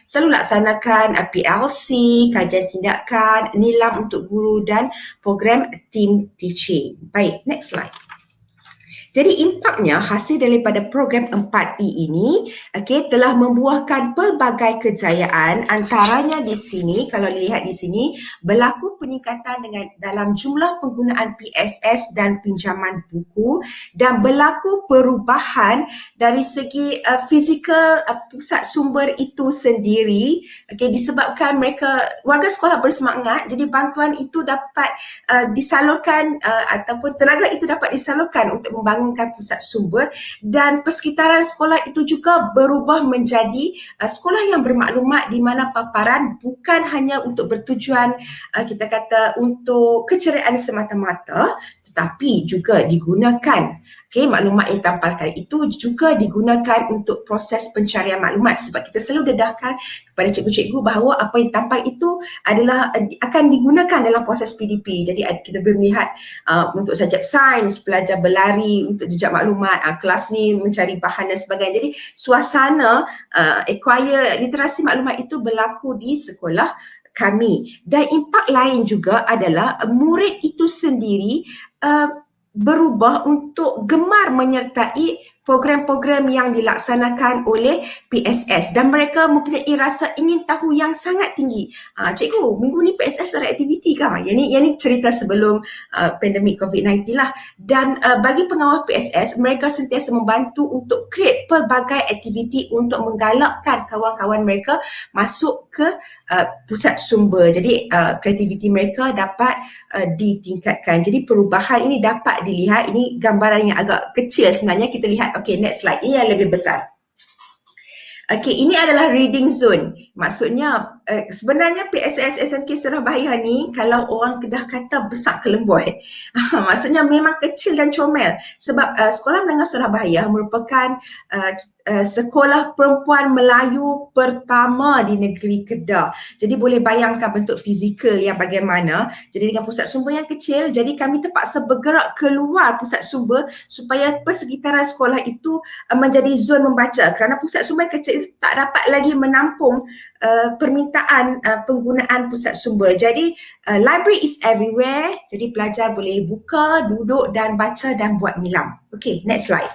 selalu laksanakan PLC, kajian tindakan, nilam untuk guru dan program team teaching. Baik, next slide. Jadi impaknya hasil daripada program 4E ini telah membuahkan pelbagai kejayaan. Antaranya di sini, kalau dilihat di sini, berlaku peningkatan dalam jumlah penggunaan PSS dan pinjaman buku, dan berlaku perubahan dari segi fizikal pusat sumber itu sendiri, disebabkan warga sekolah bersemangat. Jadi bantuan itu dapat disalurkan ataupun tenaga itu dapat disalurkan untuk membangunkan pusat sumber, dan persekitaran sekolah itu juga berubah menjadi sekolah yang bermaklumat, di mana paparan bukan hanya untuk bertujuan kita kata untuk keceriaan semata-mata, tetapi juga digunakan. Maklumat yang ditampalkan itu juga digunakan untuk proses pencarian maklumat, sebab kita selalu dedahkan kepada cikgu-cikgu bahawa apa yang ditampal itu adalah akan digunakan dalam proses PDP. Jadi kita boleh melihat untuk subjek sains, pelajar berlari untuk jejak maklumat, kelas ni mencari bahan dan sebagainya. Jadi suasana acquire literasi maklumat itu berlaku di sekolah kami. Dan impak lain juga adalah murid itu sendiri berubah untuk gemar menyertai program-program yang dilaksanakan oleh PSS, dan mereka mempunyai rasa ingin tahu yang sangat tinggi. Cikgu, minggu ni PSS ada aktiviti kah? Yang ni cerita sebelum pandemik COVID-19 lah. Dan bagi pengawal PSS, mereka sentiasa membantu untuk create pelbagai aktiviti untuk menggalakkan kawan-kawan mereka masuk ke pusat sumber. Jadi kreativiti mereka dapat ditingkatkan. Jadi perubahan ini dapat dilihat. Ini gambaran yang agak kecil sebenarnya. Kita lihat, next slide. Ini yang lebih besar. Okey, ini adalah reading zone. Maksudnya sebenarnya PSS SMK Surabaya ni kalau orang Kedah kata besar kelemboi. Maksudnya memang kecil dan comel sebab Sekolah Menengah Surabaya merupakan sekolah perempuan Melayu pertama di negeri Kedah. Jadi boleh bayangkan bentuk fizikal yang bagaimana. Jadi dengan pusat sumber yang kecil, jadi kami terpaksa bergerak keluar pusat sumber supaya persekitaran sekolah itu menjadi zon membaca kerana pusat sumber kecil itu tak dapat lagi menampung permintaan penggunaan pusat sumber. Jadi library is everywhere. Jadi pelajar boleh buka, duduk dan baca dan buat nilam. Okay, next slide.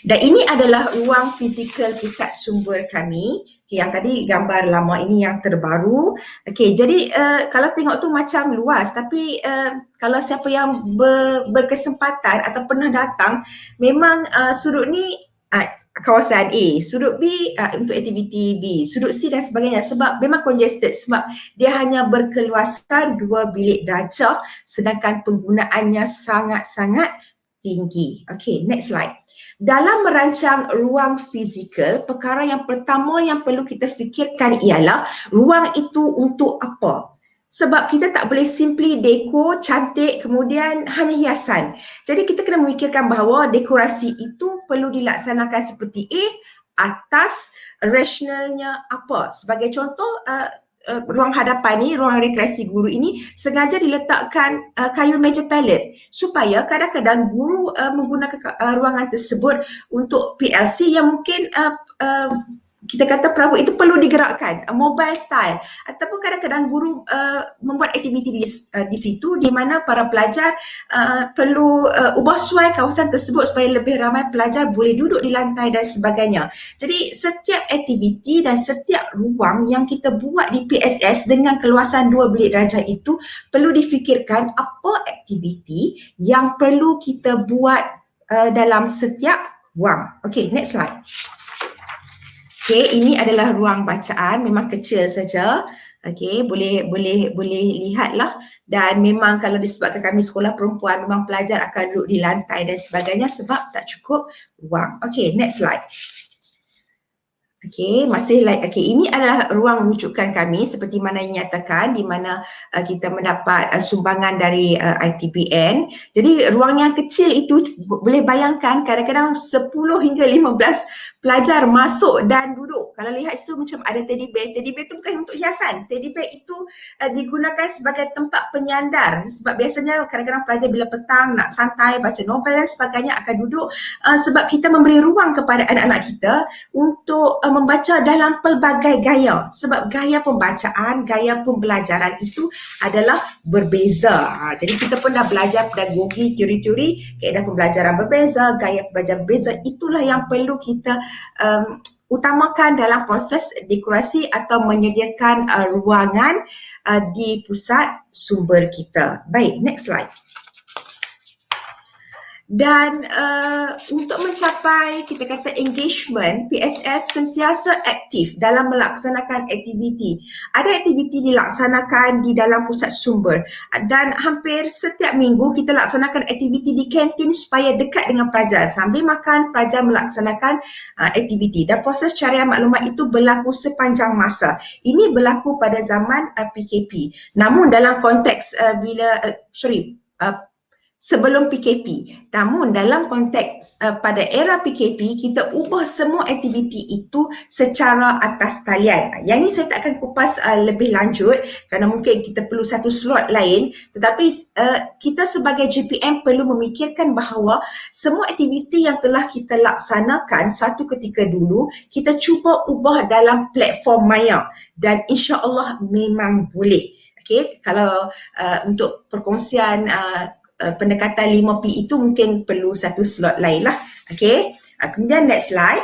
Dan ini adalah ruang fizikal pusat sumber kami. Okay, yang tadi gambar lama ini yang terbaru. Okay, jadi kalau tengok tu macam luas tapi kalau siapa yang berkesempatan atau pernah datang, memang sudut ni kawasan A, sudut B untuk aktiviti B, sudut C dan sebagainya sebab memang congested sebab dia hanya berkeluasan 2 bilik darjah sedangkan penggunaannya sangat-sangat tinggi. Okay, next slide. Dalam merancang ruang fizikal, perkara yang pertama yang perlu kita fikirkan ialah ruang itu untuk apa? Sebab kita tak boleh simply dekor cantik kemudian hanya hiasan. Jadi kita kena memikirkan bahawa dekorasi itu perlu dilaksanakan seperti A, atas rasionalnya apa. Sebagai contoh, ruang hadapan ni, ruang rekreasi guru ini sengaja diletakkan kayu meja palette supaya kadang-kadang guru menggunakan ruangan tersebut untuk PLC yang mungkin kita kata perabot itu perlu digerakkan, mobile style ataupun kadang-kadang guru membuat aktiviti di situ di mana para pelajar perlu ubah suai kawasan tersebut supaya lebih ramai pelajar boleh duduk di lantai dan sebagainya. Jadi setiap aktiviti dan setiap ruang yang kita buat di PSS dengan keluasan 2 bilik darjah itu perlu difikirkan apa aktiviti yang perlu kita buat dalam setiap ruang. Okay, next slide. Okay, ini adalah ruang bacaan, memang kecil saja. Okay, boleh lihatlah dan memang kalau disebabkan kami sekolah perempuan memang pelajar akan duduk di lantai dan sebagainya sebab tak cukup ruang. Okay, next slide. Okay, masih like, okay, ini adalah ruang rujukan kami seperti mana yang dinyatakan di mana kita mendapat sumbangan dari ITBN. Jadi ruang yang kecil itu boleh bayangkan kadang-kadang 10 hingga 15 pelajar masuk dan duduk. Kalau lihat itu macam ada teddy bear. Teddy bear itu bukan untuk hiasan. Teddy bear itu digunakan sebagai tempat penyandar sebab biasanya kadang-kadang pelajar bila petang nak santai baca novel dan sebagainya akan duduk sebab kita memberi ruang kepada anak-anak kita untuk membaca dalam pelbagai gaya sebab gaya pembacaan, gaya pembelajaran itu adalah berbeza. Jadi kita pun dah belajar pedagogi, teori-teori, kaedah pembelajaran berbeza, gaya pembelajaran berbeza. Itulah yang perlu kita utamakan dalam proses dekorasi atau menyediakan ruangan di pusat sumber kita. Baik, next slide. Dan untuk mencapai kita kata engagement, PSS sentiasa aktif dalam melaksanakan aktiviti. Ada aktiviti dilaksanakan di dalam pusat sumber dan hampir setiap minggu kita laksanakan aktiviti di kantin supaya dekat dengan pelajar. Sambil makan, pelajar melaksanakan aktiviti dan proses carian maklumat itu berlaku sepanjang masa. Ini berlaku pada zaman PKP. Namun dalam konteks sebelum PKP. Namun dalam konteks pada era PKP, kita ubah semua aktiviti itu secara atas talian. Yang ini saya tak akan kupas lebih lanjut kerana mungkin kita perlu satu slot lain. Tetapi kita sebagai GPM perlu memikirkan bahawa semua aktiviti yang telah kita laksanakan satu ketika dulu, kita cuba ubah dalam platform Maya dan insya-Allah memang boleh. Okay, kalau untuk perkongsian pendekatan 5P itu mungkin perlu satu slot lain lah. Okay. Kemudian next slide.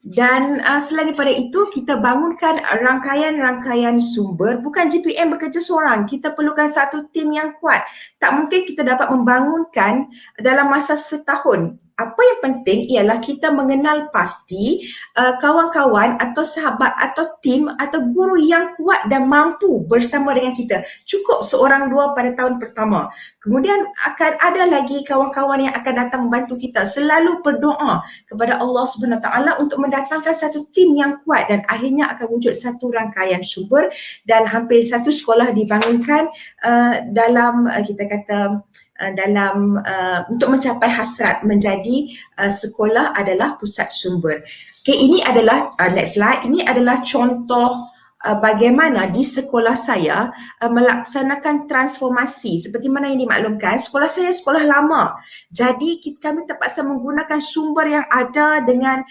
Dan selain daripada itu, kita bangunkan rangkaian-rangkaian sumber. Bukan GPM bekerja seorang. Kita perlukan satu tim yang kuat. Tak mungkin kita dapat membangunkan dalam masa setahun. Apa yang penting ialah kita mengenal pasti kawan-kawan atau sahabat atau tim atau guru yang kuat dan mampu bersama dengan kita. Cukup seorang dua pada tahun pertama. Kemudian akan ada lagi kawan-kawan yang akan datang membantu kita. Selalu berdoa kepada Allah Subhanahu Wa Taala untuk mendatangkan satu tim yang kuat dan akhirnya akan wujud satu rangkaian sumber dan hampir satu sekolah dibangunkan dalam kita kata untuk mencapai hasrat menjadi sekolah adalah pusat sumber. Okay, ini adalah next slide. Ini adalah contoh bagaimana di sekolah saya melaksanakan transformasi seperti mana yang dimaklumkan. Sekolah saya sekolah lama, jadi kami terpaksa menggunakan sumber yang ada dengan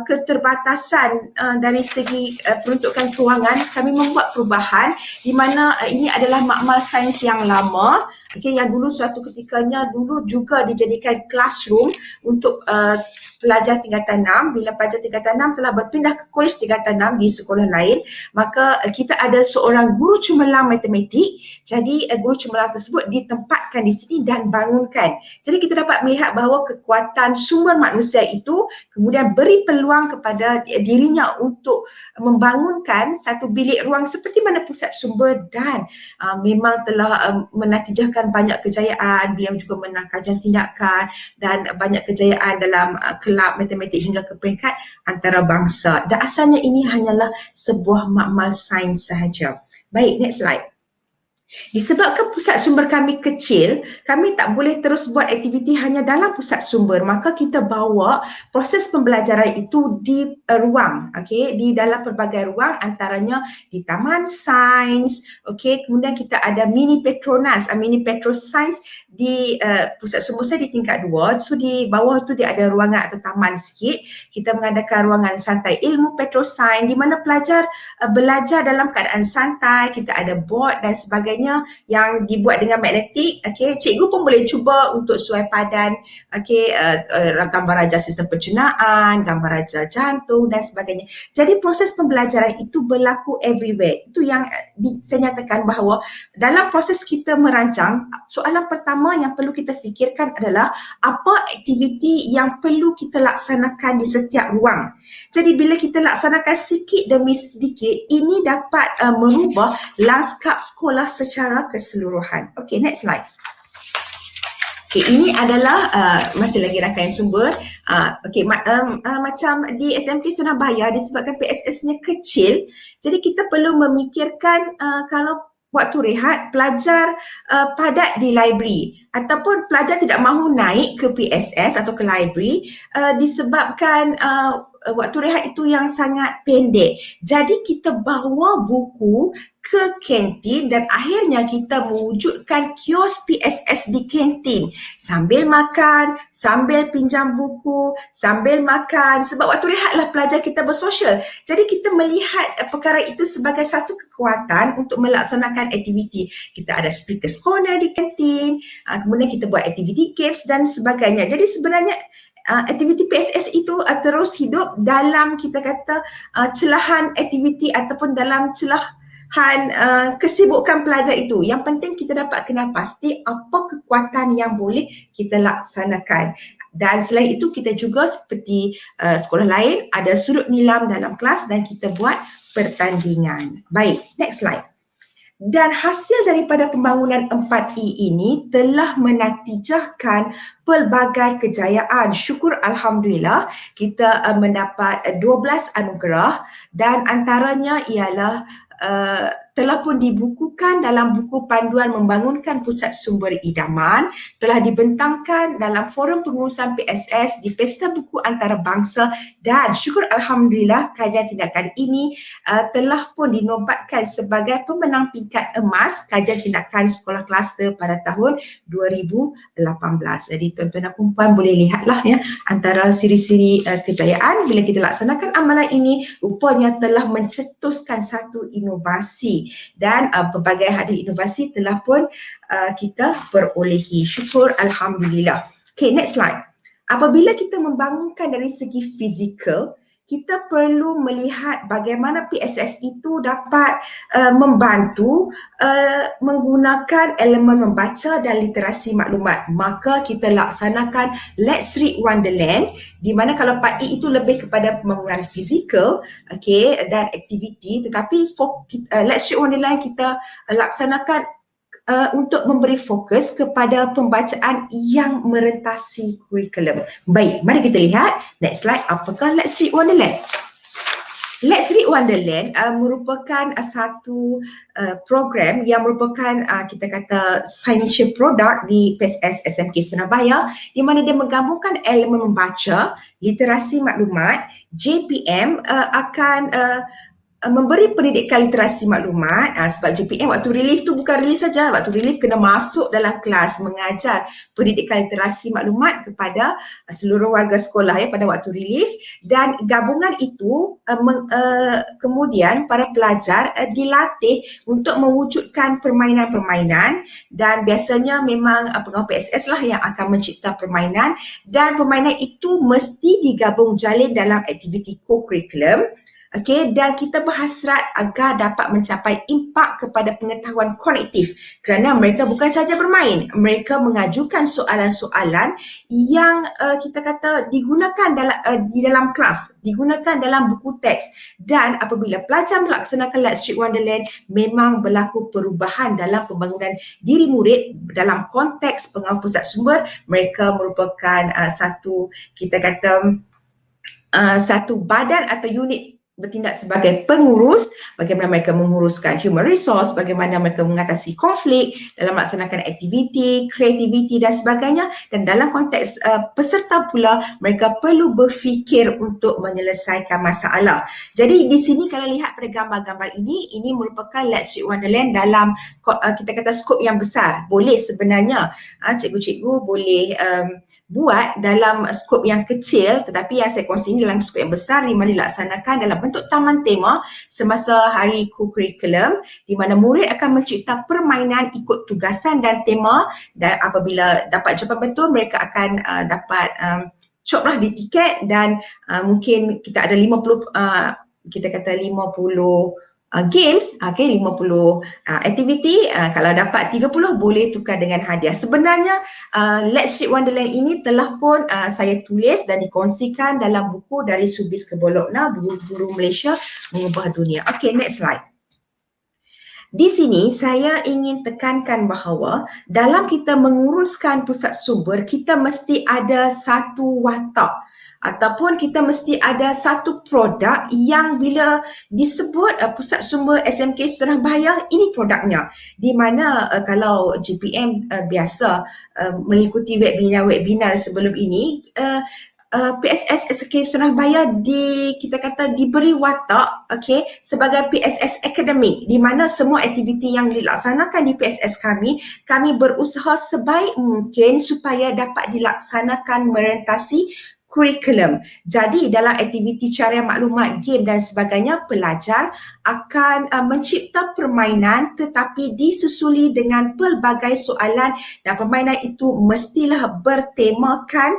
keterbatasan dari segi peruntukan kewangan. Kami membuat perubahan di mana ini adalah makmal sains yang lama, yang dulu suatu ketikanya dulu juga dijadikan classroom untuk pelajar tingkatan 6. Bila pelajar tingkatan 6 telah berpindah ke kolej tingkatan 6 di sekolah lain, maka kita ada seorang guru cemerlang matematik. Jadi guru cemerlang tersebut ditempatkan di sini dan bangunkan. Jadi kita dapat melihat bahawa kekuatan sumber manusia itu kemudian beri peluang kepada dirinya untuk membangunkan satu bilik ruang seperti mana pusat sumber dan memang telah menatijahkan banyak kejayaan. Beliau juga menang kajian tindakan dan banyak kejayaan dalam kelab matematik hingga ke peringkat antarabangsa. Dan asalnya ini hanyalah sebuah makmal sains sahaja. Baik, next slide. Disebabkan pusat sumber kami kecil, kami tak boleh terus buat aktiviti hanya dalam pusat sumber, maka kita bawa proses pembelajaran itu di ruang, di dalam pelbagai ruang, antaranya di Taman Sains, kemudian kita ada mini Petronas, mini Petro Sains di pusat sumber saya di tingkat 2, so di bawah tu dia ada ruangan atau taman sikit. Kita mengadakan ruangan santai ilmu Petro Sains di mana pelajar belajar dalam keadaan santai, kita ada board dan sebagainya yang dibuat dengan magnetik. Cikgu pun boleh cuba untuk suai padan gambar raja sistem pencernaan, gambar raja jantung dan sebagainya. Jadi proses pembelajaran itu berlaku everywhere. Itu yang saya nyatakan bahawa dalam proses kita merancang, soalan pertama yang perlu kita fikirkan adalah apa aktiviti yang perlu kita laksanakan di setiap ruang. Jadi bila kita laksanakan sedikit demi sedikit, ini dapat merubah lanskap sekolah secara keseluruhan. Okey, next slide. Ini adalah masih lagi rangkaian sumber. Macam di SMK Senabaya disebabkan PSS-nya kecil, jadi kita perlu memikirkan kalau waktu rehat pelajar padat di library ataupun pelajar tidak mahu naik ke PSS atau ke library disebabkan waktu rehat itu yang sangat pendek. Jadi kita bawa buku ke kantin dan akhirnya kita mewujudkan kios PSS di kantin. Sambil makan, sambil pinjam buku, sambil makan. Sebab waktu rehatlah pelajar kita bersosial. Jadi kita melihat perkara itu sebagai satu kekuatan untuk melaksanakan aktiviti. Kita ada speakers corner di kantin, kemudian kita buat aktiviti games dan sebagainya. Jadi sebenarnya aktiviti PSS itu terus hidup dalam kita kata celahan aktiviti ataupun dalam celahan kesibukan pelajar itu. Yang penting kita dapat kenal pasti apa kekuatan yang boleh kita laksanakan. Dan selain itu kita juga seperti sekolah lain ada sudut nilam dalam kelas dan kita buat pertandingan. Baik, next slide. Dan hasil daripada pembangunan 4E ini telah menatijahkan pelbagai kejayaan. Syukur Alhamdulillah kita mendapat 12 anugerah dan antaranya ialah telah pun dibukukan dalam buku panduan membangunkan pusat sumber idaman, telah dibentangkan dalam forum pengurusan PSS di Pesta Buku Antarabangsa dan syukur Alhamdulillah kajian tindakan ini telah pun dinobatkan sebagai pemenang peringkat emas kajian tindakan sekolah kluster pada tahun 2018. Jadi tuan-tuan dan puan boleh lihatlah ya antara siri-siri kejayaan bila kita laksanakan amalan ini rupanya telah mencetuskan satu inovasi dan pelbagai hadiah inovasi telah pun kita perolehi. Syukur Alhamdulillah. Okay, next slide. Apabila kita membangunkan dari segi fizikal, kita perlu melihat bagaimana PSS itu dapat membantu menggunakan elemen membaca dan literasi maklumat. Maka kita laksanakan Let's Read Wonderland, di mana kalau Part E itu lebih kepada pembangunan fizikal, dan aktiviti, tetapi Let's Read Wonderland kita laksanakan untuk memberi fokus kepada pembacaan yang merentasi kurikulum. Baik, mari kita lihat next slide. Apakah Let's Read Wonderland? Let's Read Wonderland merupakan satu program yang merupakan kita kata signature product di PSS SMK Surabaya, di mana dia menggabungkan elemen membaca, literasi maklumat. JPM akan memberi pendidikan literasi maklumat, sebab JPM waktu relief tu bukan relief saja, waktu relief kena masuk dalam kelas mengajar pendidikan literasi maklumat kepada seluruh warga sekolah pada waktu relief, dan gabungan itu kemudian para pelajar dilatih untuk mewujudkan permainan-permainan, dan biasanya memang pengawal PSS lah yang akan mencipta permainan, dan permainan itu mesti digabung jalin dalam aktiviti co-curriculum. Dan kita berhasrat agar dapat mencapai impak kepada pengetahuan kognitif, kerana mereka bukan saja bermain, mereka mengajukan soalan-soalan yang kita kata digunakan di dalam kelas, digunakan dalam buku teks, dan apabila pelajar melaksanakan Let's Read Wonderland, memang berlaku perubahan dalam pembangunan diri murid dalam konteks pengawal pusat sumber. Mereka merupakan satu kita kata satu badan atau unit bertindak sebagai pengurus, bagaimana mereka menguruskan human resource, bagaimana mereka mengatasi konflik dalam melaksanakan aktiviti, kreativiti dan sebagainya, dan dalam konteks peserta pula mereka perlu berfikir untuk menyelesaikan masalah. Jadi di sini kalau lihat pada gambar-gambar ini merupakan Let's Read Wonderland dalam kita kata skop yang besar. Boleh sebenarnya cikgu-cikgu boleh buat dalam skop yang kecil, tetapi yang saya kongsi ini dalam skop yang besar, di mana dilaksanakan dalam bentuk taman tema semasa hari co-curriculum, di mana murid akan mencipta permainan ikut tugasan dan tema, dan apabila dapat jawapan betul mereka akan dapat coplah di tiket, dan mungkin kita ada 50 kita kata 50 games, 50 aktiviti, kalau dapat 30 boleh tukar dengan hadiah. Sebenarnya Let's Read Wonderland ini telah pun saya tulis dan dikongsikan dalam buku Dari Subis ke Bologna, Guru Malaysia Mengubah Dunia. Next slide. Di sini saya ingin tekankan bahawa dalam kita menguruskan pusat sumber, kita mesti ada satu watak, ataupun kita mesti ada satu produk yang bila disebut pusat sumber SMK Surabaya, ini produknya. Di mana kalau GPM biasa mengikuti webinar sebelum ini, PSS SMK Surabaya kita kata diberi watak sebagai PSS Academy, di mana semua aktiviti yang dilaksanakan di PSS kami berusaha sebaik mungkin supaya dapat dilaksanakan merentasi kurikulum. Jadi dalam aktiviti carian maklumat, game dan sebagainya, pelajar akan mencipta permainan tetapi disusuli dengan pelbagai soalan, dan permainan itu mestilah bertemakan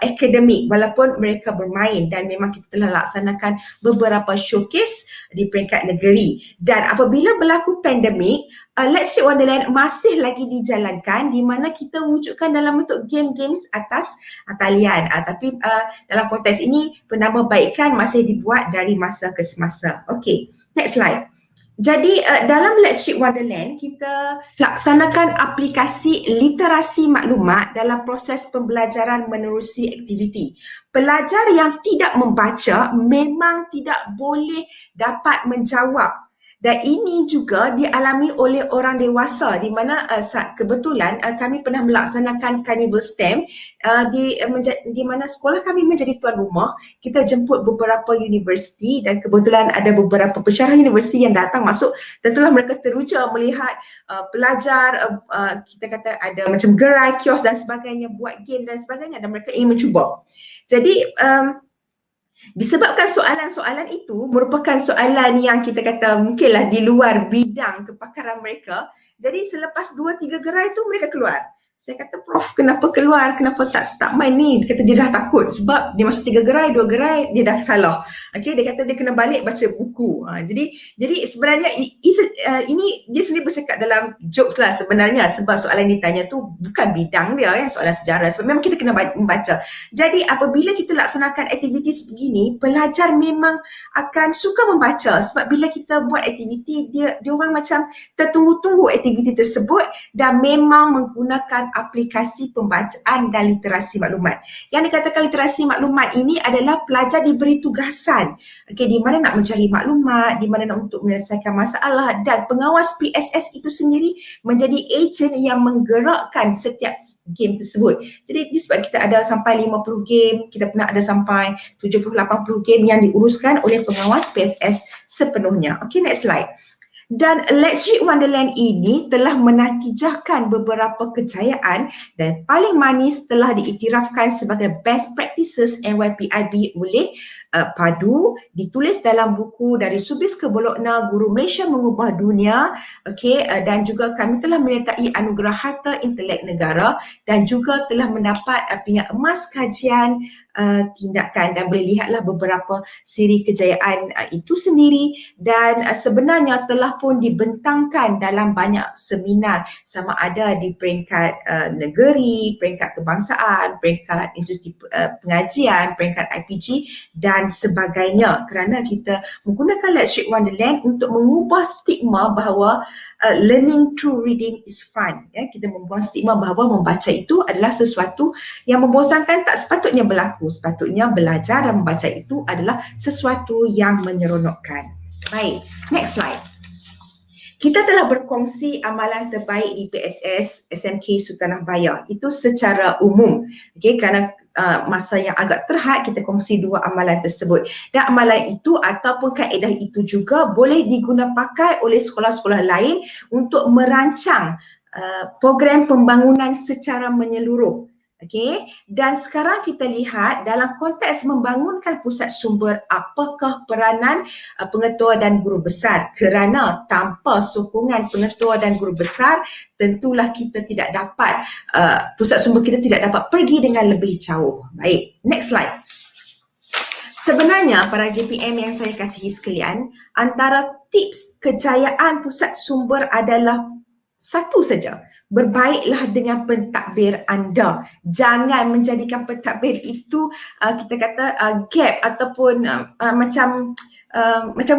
akademik walaupun mereka bermain, dan memang kita telah laksanakan beberapa showcase di peringkat negeri. Dan apabila berlaku pandemik, Let's Read Wonderland masih lagi dijalankan, di mana kita wujudkan dalam bentuk game-games atas talian. Tapi dalam konteks ini penambahbaikan masih dibuat dari masa ke semasa. Next slide. Jadi dalam Let's Read Wonderland kita laksanakan aplikasi literasi maklumat dalam proses pembelajaran menerusi aktiviti. Pelajar yang tidak membaca memang tidak boleh dapat menjawab. Dan ini juga dialami oleh orang dewasa, di mana kebetulan kami pernah melaksanakan Carnival STEM di mana sekolah kami menjadi tuan rumah. Kita jemput beberapa universiti, dan kebetulan ada beberapa pensyarah universiti yang datang masuk. Tentulah mereka teruja melihat pelajar kita kata ada macam gerai, kios dan sebagainya, buat game dan sebagainya, dan mereka ingin mencuba. Jadi disebabkan soalan-soalan itu merupakan soalan yang kita kata mungkinlah di luar bidang kepakaran mereka, jadi selepas 2-3 gerai itu mereka keluar. Saya kata, Prof, kenapa keluar? Kenapa tak main ni? Dia kata dia dah takut sebab dia masa 3 gerai, 2 gerai dia dah salah. Okey, dia kata dia kena balik baca buku. Jadi sebenarnya ini dia sendiri bercakap dalam jokes lah sebenarnya, sebab soalan yang ditanya tu bukan bidang dia, soalan sejarah. Sebab memang kita kena membaca. Jadi apabila kita laksanakan aktiviti begini, pelajar memang akan suka membaca, sebab bila kita buat aktiviti, dia orang macam tertunggu-tunggu aktiviti tersebut dan memang menggunakan aplikasi pembacaan dan literasi maklumat. Yang dikatakan literasi maklumat ini adalah pelajar diberi tugasan, di mana nak mencari maklumat, di mana nak untuk menyelesaikan masalah, dan pengawas PSS itu sendiri menjadi ejen yang menggerakkan setiap game tersebut. Jadi sebab kita ada sampai 50 game, kita pernah ada sampai 70-80 game yang diuruskan oleh pengawas PSS sepenuhnya. Okay, next slide. Dan Let's Read Wonderland ini telah menatijahkan beberapa kejayaan dan paling manis telah diiktirafkan sebagai best practices NYPIB oleh PADU, ditulis dalam buku Dari Subis ke Bologna, Guru Malaysia Mengubah Dunia, dan juga kami telah menyertai anugerah Harta Intelek Negara dan juga telah mendapat pingat emas kajian tindakan, dan boleh lihatlah beberapa siri kejayaan itu sendiri, dan sebenarnya telah pun dibentangkan dalam banyak seminar, sama ada di peringkat negeri, peringkat kebangsaan, peringkat institusi pengajian, peringkat IPG dan sebagainya, kerana kita menggunakan Let's Read Wonderland untuk mengubah stigma bahawa learning through reading is fun. Kita membuang stigma bahawa membaca itu adalah sesuatu yang membosankan, tak sepatutnya berlaku. Sepatutnya belajar dan membaca itu adalah sesuatu yang menyeronokkan. Baik, next slide. Kita telah berkongsi amalan terbaik di PSS SMK Sultanah Bayer. Itu secara umum. Kerana masa yang agak terhad, kita kongsi 2 amalan tersebut. Dan amalan itu ataupun kaedah itu juga boleh digunakan pakai oleh sekolah-sekolah lain untuk merancang program pembangunan secara menyeluruh. Dan sekarang kita lihat dalam konteks membangunkan pusat sumber, apakah peranan pengetua dan guru besar, kerana tanpa sokongan pengetua dan guru besar tentulah kita tidak dapat, pusat sumber kita tidak dapat pergi dengan lebih jauh. Baik, next slide. Sebenarnya para JPM yang saya kasihi sekalian, antara tips kejayaan pusat sumber adalah satu saja, berbaiklah dengan pentadbir anda. Jangan menjadikan pentadbir itu kita kata gap ataupun macam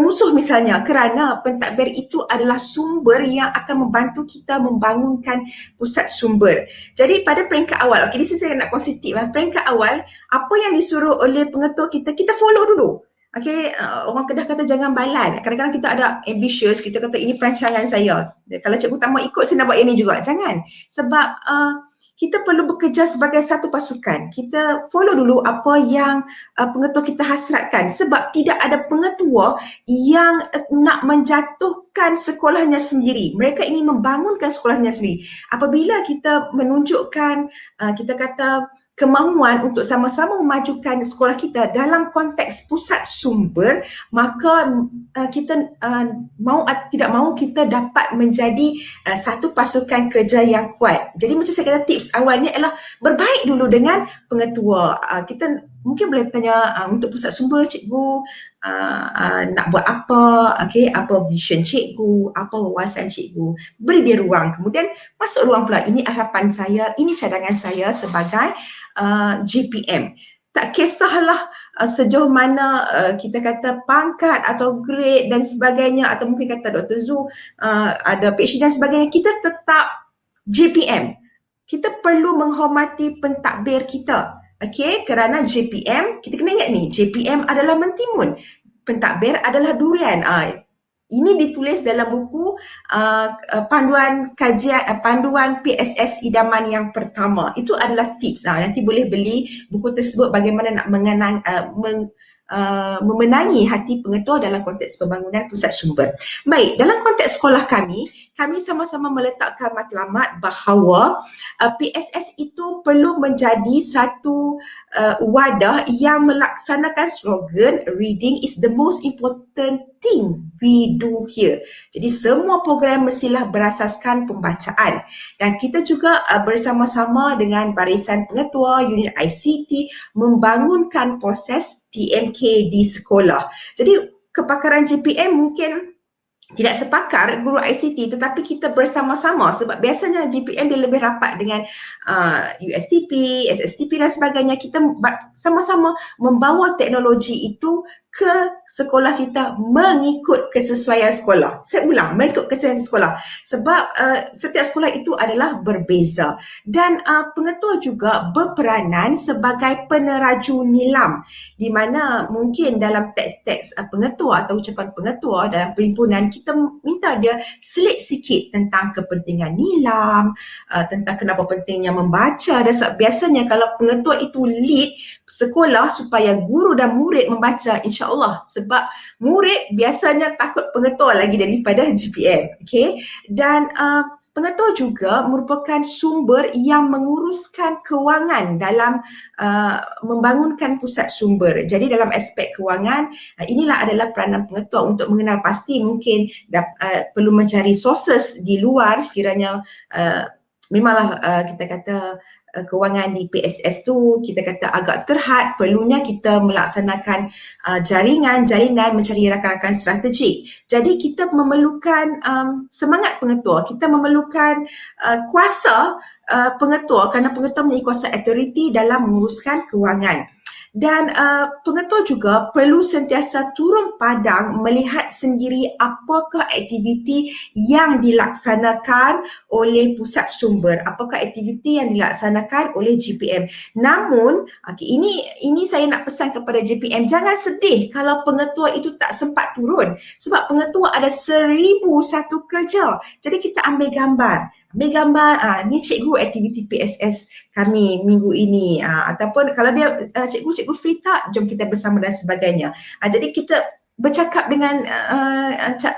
musuh misalnya, kerana pentadbir itu adalah sumber yang akan membantu kita membangunkan pusat sumber. Jadi pada peringkat awal, di sini saya nak kongsi tip. Peringkat awal, apa yang disuruh oleh pengetua kita follow dulu. Orang Kedah kata jangan balan. Kadang-kadang kita ada ambitious, kita kata ini perancangan saya. Kalau cikgu tak mau ikut, saya nak buat ini juga. Jangan. Sebab kita perlu bekerja sebagai satu pasukan. Kita follow dulu apa yang pengetua kita hasratkan. Sebab tidak ada pengetua yang nak menjatuhkan sekolahnya sendiri. Mereka ingin membangunkan sekolahnya sendiri. Apabila kita menunjukkan, kita kata, kemahuan untuk sama-sama memajukan sekolah kita dalam konteks pusat sumber, maka kita mau atau tidak mau kita dapat menjadi satu pasukan kerja yang kuat. Jadi macam saya kata, tips awalnya ialah berbaik dulu dengan pengetua. Kita mungkin boleh tanya untuk pusat sumber, cikgu nak buat apa, apa vision cikgu, apa wawasan cikgu, beri dia ruang. Kemudian masuk ruang pula, ini harapan saya, ini cadangan saya sebagai JPM. Tak kisahlah sejauh mana kita kata pangkat atau grade dan sebagainya, atau mungkin kata Dr. Zul ada PhD dan sebagainya, kita tetap JPM. Kita perlu menghormati pentadbir kita. Kerana JPM, kita kena ingat ni, JPM adalah mentimun, pentadbir adalah durian. Ini ditulis dalam buku panduan kajian, panduan PSS idaman yang pertama. Itu adalah tips. Nanti boleh beli buku tersebut, bagaimana nak memenangi hati pengetua dalam konteks pembangunan pusat sumber. Baik, dalam konteks sekolah kami sama-sama meletakkan matlamat bahawa PSS itu perlu menjadi satu wadah yang melaksanakan slogan reading is the most important everything we do here. Jadi semua program mestilah berasaskan pembacaan, dan kita juga bersama-sama dengan barisan pengetua unit ICT membangunkan proses TMK di sekolah. Jadi kepakaran JPM mungkin tidak sepakar guru ICT, tetapi kita bersama-sama, sebab biasanya JPM dia lebih rapat dengan USTP, SSTP dan sebagainya. Kita sama-sama membawa teknologi itu ke sekolah kita mengikut kesesuaian sekolah. Saya ulang, mengikut kesesuaian sekolah. Sebab setiap sekolah itu adalah berbeza. Dan pengetua juga berperanan sebagai peneraju nilam, di mana mungkin dalam teks-teks pengetua atau ucapan pengetua dalam perhimpunan, kita minta dia selit sikit tentang kepentingan nilam, tentang kenapa pentingnya membaca. Dan biasanya kalau pengetua itu lead sekolah supaya guru dan murid membaca, insya-Allah. Sebab murid biasanya takut pengetua lagi daripada GPM. Okay? Dan pengetua juga merupakan sumber yang menguruskan kewangan dalam membangunkan pusat sumber. Jadi dalam aspek kewangan, inilah adalah peranan pengetua untuk mengenal pasti. Mungkin perlu mencari sources di luar sekiranya memanglah kita kata kewangan di PSS tu kita kata agak terhad, perlunya kita melaksanakan jalinan mencari rakan-rakan strategik. Jadi kita memerlukan semangat pengetua, kita memerlukan kuasa pengetua, kerana pengetua mempunyai kuasa authority dalam menguruskan kewangan. Dan pengetua juga perlu sentiasa turun padang melihat sendiri apakah aktiviti yang dilaksanakan oleh pusat sumber, apakah aktiviti yang dilaksanakan oleh GPM. Namun, ini saya nak pesan kepada GPM, jangan sedih kalau pengetua itu tak sempat turun, sebab pengetua ada 1,001 kerja. Jadi kita ambil gambar, ni cikgu aktiviti PSS kami minggu ini, ataupun kalau dia cikgu free tak, jom kita bersama dan sebagainya. Jadi kita bercakap dengan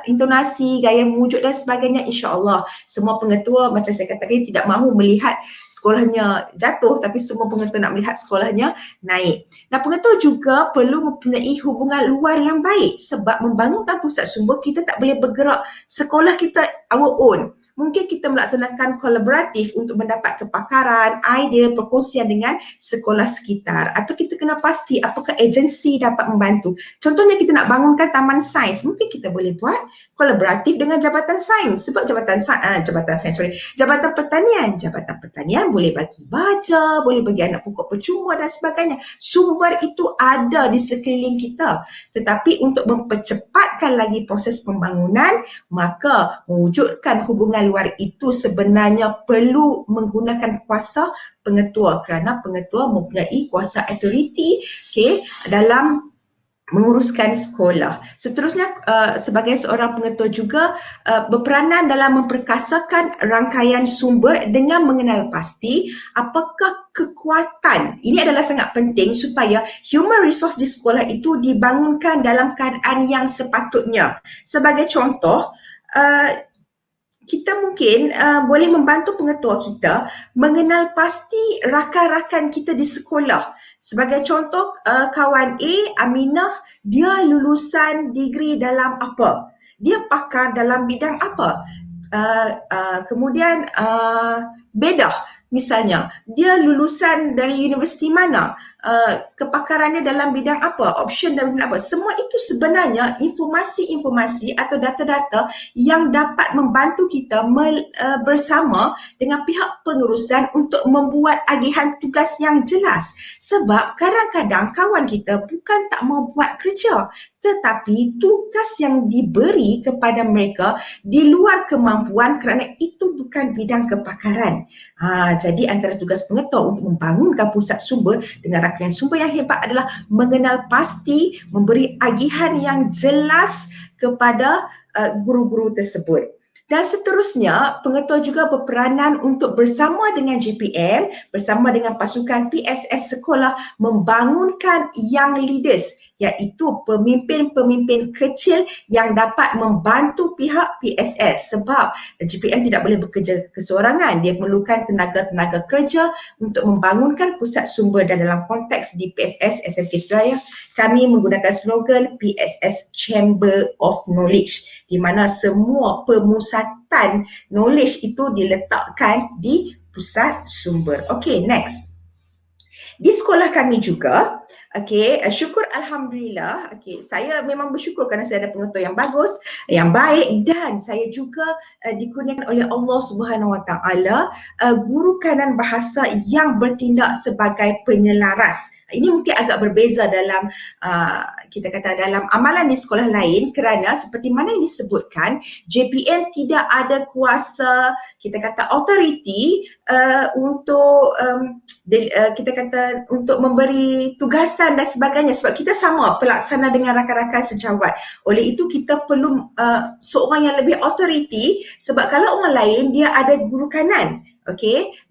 intonasi, gaya wujud dan sebagainya, insya-Allah semua pengetua macam saya katakan tidak mahu melihat sekolahnya jatuh, tapi semua pengetua nak melihat sekolahnya naik. Nah, pengetua juga perlu mempunyai hubungan luar yang baik, sebab membangunkan pusat sumber kita tak boleh bergerak sekolah kita our own. Mungkin kita melaksanakan kolaboratif untuk mendapat kepakaran, idea, perkongsian dengan sekolah sekitar. Atau kita kena pasti apakah agensi dapat membantu. Contohnya kita nak bangunkan taman sains, mungkin kita boleh buat kolaboratif dengan Jabatan Sains. Sebab Jabatan Pertanian boleh bagi baja, boleh bagi anak pokok percuma dan sebagainya. Sumber itu ada di sekeliling kita. Tetapi untuk mempercepatkan lagi proses pembangunan, maka mewujudkan hubungan luar itu sebenarnya perlu menggunakan kuasa pengetua, kerana pengetua mempunyai kuasa authority dalam menguruskan sekolah. Seterusnya, sebagai seorang pengetua juga berperanan dalam memperkasakan rangkaian sumber dengan mengenal pasti apakah kekuatan. Ini adalah sangat penting supaya human resource di sekolah itu dibangunkan dalam keadaan yang sepatutnya. Sebagai contoh, kita mungkin boleh membantu pengetua kita mengenal pasti rakan-rakan kita di sekolah. Sebagai contoh, kawan A, Aminah, dia lulusan degree dalam apa? Dia pakar dalam bidang apa? Kemudian Bedah misalnya, dia lulusan dari universiti mana? Kepakarannya dalam bidang apa? Option dalam bidang apa? Semua itu sebenarnya informasi-informasi atau data-data yang dapat membantu kita bersama dengan pihak pengurusan untuk membuat agihan tugas yang jelas. Sebab kadang-kadang kawan kita bukan tak mau buat kerja, tetapi tugas yang diberi kepada mereka di luar kemampuan kerana itu bukan bidang kepakaran. Jadi antara tugas pengetua untuk membangunkan pusat sumber dengan rakan sumber yang hebat adalah mengenal pasti, memberi agihan yang jelas kepada guru-guru tersebut. Dan seterusnya, pengetua juga berperanan untuk bersama dengan GPM, bersama dengan pasukan PSS sekolah membangunkan young leaders, iaitu pemimpin-pemimpin kecil yang dapat membantu pihak PSS, sebab GPM tidak boleh bekerja keseorangan. Dia memerlukan tenaga-tenaga kerja untuk membangunkan pusat sumber, dan dalam konteks di PSS SMK Seraya, kami menggunakan slogan PSS Chamber of Knowledge, di mana semua pemusatan knowledge itu diletakkan di pusat sumber. Okey, next. Di sekolah kami juga, syukur Alhamdulillah, saya memang bersyukur kerana saya ada pengetua yang bagus, yang baik, dan saya juga dikurniakan oleh Allah Subhanahu Wa Taala guru kanan bahasa yang bertindak sebagai penyelaras. Ini mungkin agak berbeza dalam kita kata dalam amalan di sekolah lain, kerana seperti mana yang disebutkan, JPM tidak ada kuasa, kita kata authority untuk kita kata untuk memberi tugasan dan sebagainya, sebab kita sama pelaksana dengan rakan-rakan sejawat. Oleh itu kita perlu seorang yang lebih authority, sebab kalau orang lain dia ada guru kanan.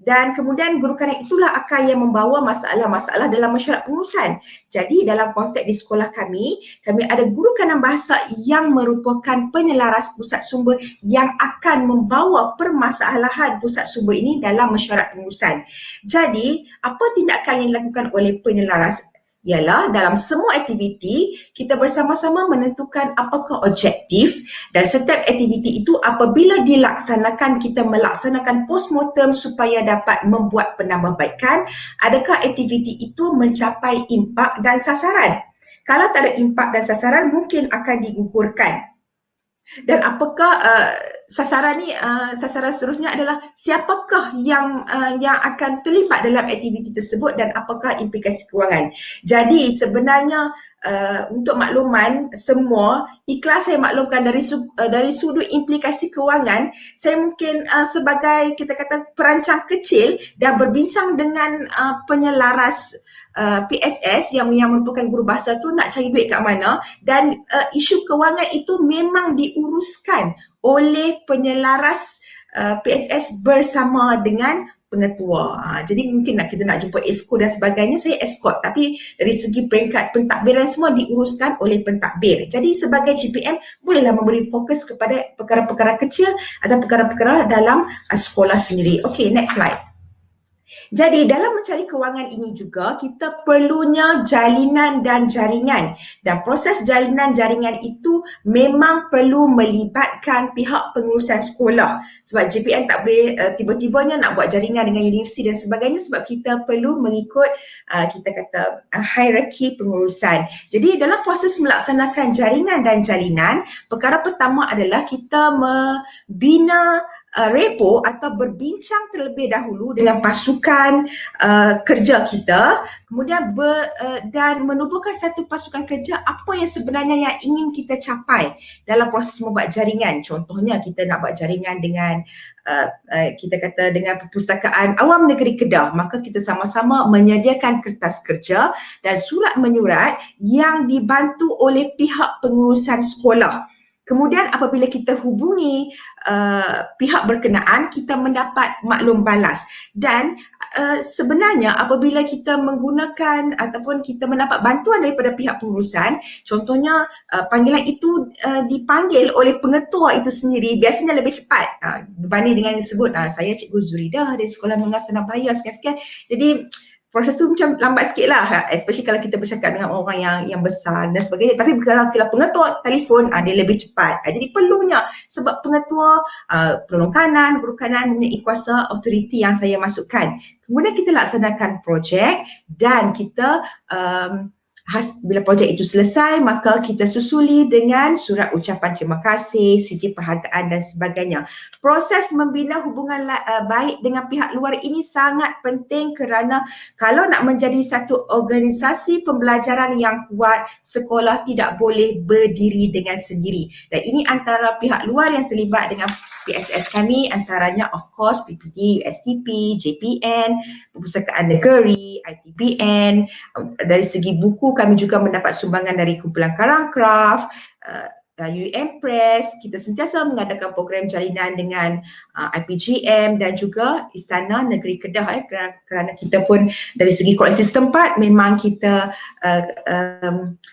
Dan kemudian guru kanan itulah akan yang membawa masalah-masalah dalam mesyuarat pengurusan. Jadi dalam konteks di sekolah kami ada guru kanan bahasa yang merupakan penyelaras pusat sumber yang akan membawa permasalahan pusat sumber ini dalam mesyuarat pengurusan. Jadi apa tindakan yang dilakukan oleh penyelaras? Ialah dalam semua aktiviti kita bersama-sama menentukan apakah objektif, dan setiap aktiviti itu apabila dilaksanakan kita melaksanakan postmortem supaya dapat membuat penambahbaikan. Adakah aktiviti itu mencapai impak dan sasaran? Kalau tak ada impak dan sasaran, mungkin akan digugurkan. Dan apakah sasaran seterusnya adalah siapakah yang akan terlibat dalam aktiviti tersebut dan apakah implikasi kewangan. Jadi sebenarnya untuk makluman semua, ikhlas saya maklumkan dari sudut implikasi kewangan, saya mungkin sebagai kita kata perancang kecil dan berbincang dengan penyelaras PSS yang merupakan guru bahasa tu nak cari duit kat mana, dan isu kewangan itu memang diuruskan oleh penyelaras PSS bersama dengan pengetua. Jadi mungkin kita nak jumpa esko dan sebagainya, saya escort, tapi dari segi peringkat pentadbiran semua diuruskan oleh pentadbir. Jadi sebagai GPM bolehlah memberi fokus kepada perkara-perkara kecil atau perkara-perkara dalam sekolah sendiri. Okey, next slide. Jadi dalam mencari kewangan ini juga kita perlunya jalinan dan jaringan, dan proses jalinan jaringan itu memang perlu melibatkan pihak pengurusan sekolah, sebab JPM tak boleh tiba-tibanya nak buat jaringan dengan universiti dan sebagainya, sebab kita perlu mengikut kita kata hierarki pengurusan. Jadi dalam proses melaksanakan jaringan dan jalinan, perkara pertama adalah kita membina repo atau berbincang terlebih dahulu dengan pasukan kerja kita, kemudian dan menubuhkan satu pasukan kerja apa yang sebenarnya yang ingin kita capai dalam proses membuat jaringan. Contohnya kita nak buat jaringan dengan kita kata dengan Perpustakaan Awam Negeri Kedah, maka kita sama-sama menyediakan kertas kerja dan surat menyurat yang dibantu oleh pihak pengurusan sekolah. Kemudian apabila kita hubungi pihak berkenaan, kita mendapat maklum balas. Dan sebenarnya apabila kita menggunakan ataupun kita mendapat bantuan daripada pihak pengurusan, contohnya panggilan itu dipanggil oleh pengetua itu sendiri, biasanya lebih cepat berbanding dengan disebut saya Cikgu Zuridah dari Sekolah Menengah Senapaya sekian-sekian. Jadi proses tu macam lambat sikit lah, especially kalau kita bercakap dengan orang yang besar dan sebagainya. Tapi kalau pengetua telefon, dia lebih cepat. Jadi perlunya, sebab pengetua penolong kanan, guru kanan mempunyai kuasa autoriti yang saya masukkan. Kemudian kita laksanakan projek dan kita bila projek itu selesai, maka kita susuli dengan surat ucapan terima kasih, sijil perhargaan dan sebagainya. Proses membina hubungan baik dengan pihak luar ini sangat penting, kerana kalau nak menjadi satu organisasi pembelajaran yang kuat, sekolah tidak boleh berdiri dengan sendiri. Dan ini antara pihak luar yang terlibat dengan PSS kami, antaranya of course PPD, USTP, JPN, Perpustakaan Negeri, ITPN. Dari segi buku kami juga mendapat sumbangan dari kumpulan Karang Craft, UM Press, kita sentiasa mengadakan program jalinan dengan IPGM dan juga Istana Negeri Kedah kerana kita pun dari segi koleksi setempat memang kita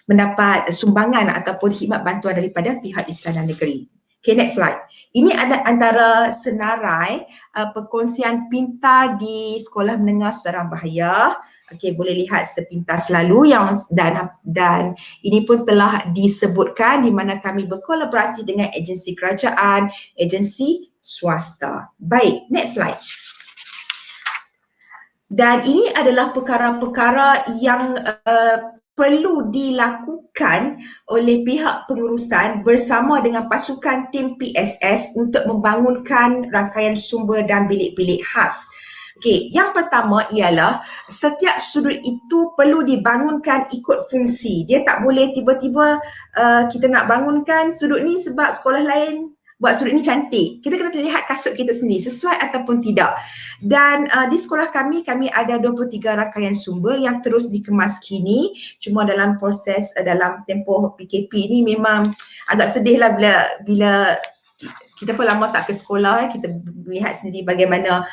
mendapat sumbangan ataupun khidmat bantuan daripada pihak Istana Negeri. Okay, next slide. Ini ada antara senarai perkongsian pintar di Sekolah Menengah Sedarang Bahaya. Okey, boleh lihat sepintas lalu yang dan ini pun telah disebutkan di mana kami berkolaborasi dengan agensi kerajaan, agensi swasta. Baik, next slide. Dan ini adalah perkara-perkara yang perlu dilakukan oleh pihak pengurusan bersama dengan pasukan tim PSS untuk membangunkan rangkaian sumber dan bilik-bilik khas. Okey, yang pertama ialah setiap sudut itu perlu dibangunkan ikut fungsi. Dia tak boleh tiba-tiba kita nak bangunkan sudut ni sebab sekolah lain buat sudut ni cantik. Kita kena lihat kasut kita sendiri sesuai ataupun tidak. Dan di sekolah kami ada 23 rangkaian sumber yang terus dikemas kini. Cuma dalam proses dalam tempoh PKP ni memang agak sedih lah bila kita pun lama tak ke sekolah, kita lihat sendiri bagaimana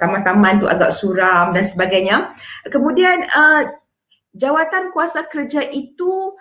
taman-taman tu agak suram dan sebagainya. Kemudian jawatan kuasa kerja itu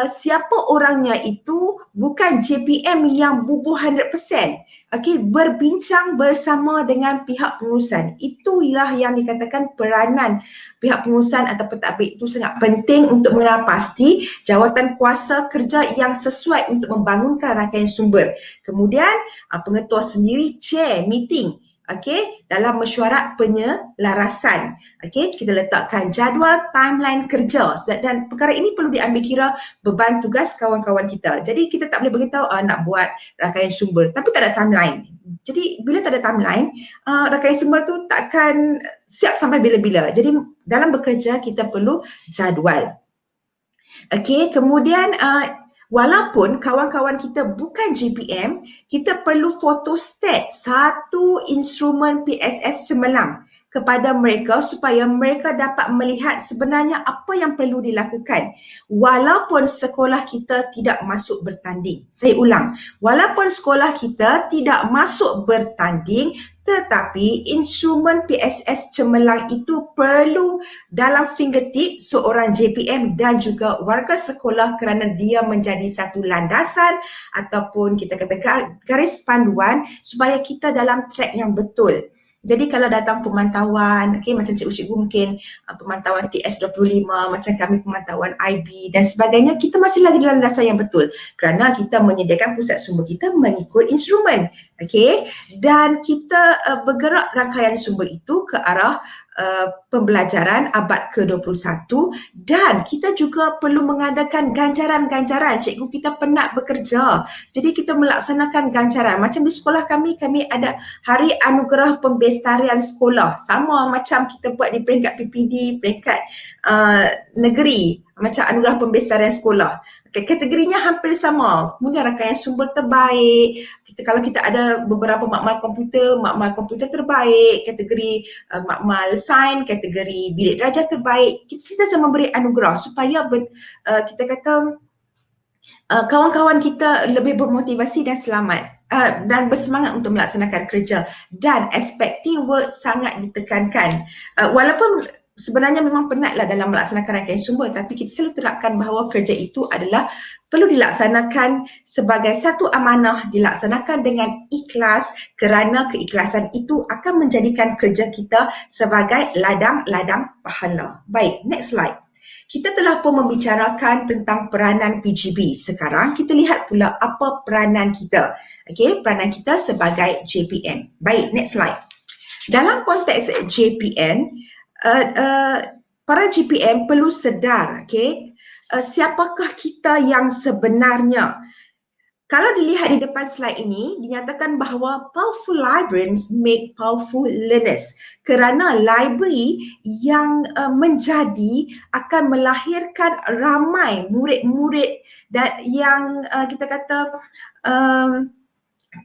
siapa orangnya itu bukan JPM yang bubuh 100%. Okey, berbincang bersama dengan pihak pengurusan. Itulah yang dikatakan peranan pihak pengurusan atau pentadbir itu sangat penting untuk mengenal pasti jawatan kuasa kerja yang sesuai untuk membangunkan rangkaian sumber. Kemudian pengetua sendiri chair meeting. Okey, dalam mesyuarat penyelarasan. Okey, kita letakkan jadual timeline kerja dan perkara ini perlu diambil kira beban tugas kawan-kawan kita. Jadi kita tak boleh beritahu nak buat rangkaian sumber tapi tak ada timeline. Jadi bila tak ada timeline, rangkaian sumber tu takkan siap sampai bila-bila. Jadi dalam bekerja kita perlu jadual. Okey, kemudian walaupun kawan-kawan kita bukan JPM, kita perlu photostat satu instrumen PSS semalam kepada mereka supaya mereka dapat melihat sebenarnya apa yang perlu dilakukan walaupun sekolah kita tidak masuk bertanding. Saya ulang, walaupun sekolah kita tidak masuk bertanding tetapi instrumen PSS cemerlang itu perlu dalam fingertip seorang JPM dan juga warga sekolah kerana dia menjadi satu landasan ataupun kita kata garis panduan supaya kita dalam track yang betul. Jadi kalau datang pemantauan, okay, macam cikgu-cikgu mungkin pemantauan TS25, macam kami pemantauan IB dan sebagainya, kita masih lagi dalam dasar yang betul kerana kita menyediakan pusat sumber kita mengikut instrumen. Okay, dan kita bergerak rangkaian sumber itu ke arah pembelajaran abad ke-21 dan kita juga perlu mengadakan ganjaran-ganjaran. Cikgu kita penat bekerja, jadi kita melaksanakan ganjaran. Macam di sekolah kami ada Hari Anugerah Pembestarian Sekolah, sama macam kita buat di peringkat PPD, peringkat negeri, macam Anugerah Pembestarian Sekolah. Kategorinya hampir sama. Kemudian rangkaian sumber terbaik. Kalau kita ada beberapa makmal komputer terbaik, kategori makmal sains, kategori bilik darjah terbaik. Kita sentiasa memberi anugerah supaya kita kata kawan-kawan kita lebih bermotivasi dan selamat dan bersemangat untuk melaksanakan kerja. Dan aspek teamwork sangat ditekankan. Walaupun sebenarnya memang penatlah dalam melaksanakan rangkaian sumber, tapi kita selalu terapkan bahawa kerja itu adalah perlu dilaksanakan sebagai satu amanah, dilaksanakan dengan ikhlas kerana keikhlasan itu akan menjadikan kerja kita sebagai ladang-ladang pahala. Baik, next slide. Kita telah pun membicarakan tentang peranan PGB. Sekarang kita lihat pula apa peranan kita. Okey, peranan kita sebagai JPM. Baik, next slide. Dalam konteks JPM, para GPM perlu sedar, siapakah kita yang sebenarnya. Kalau dilihat di depan slide ini, dinyatakan bahawa powerful librarians make powerful learners. Kerana library yang menjadi akan melahirkan ramai murid-murid yang kita kata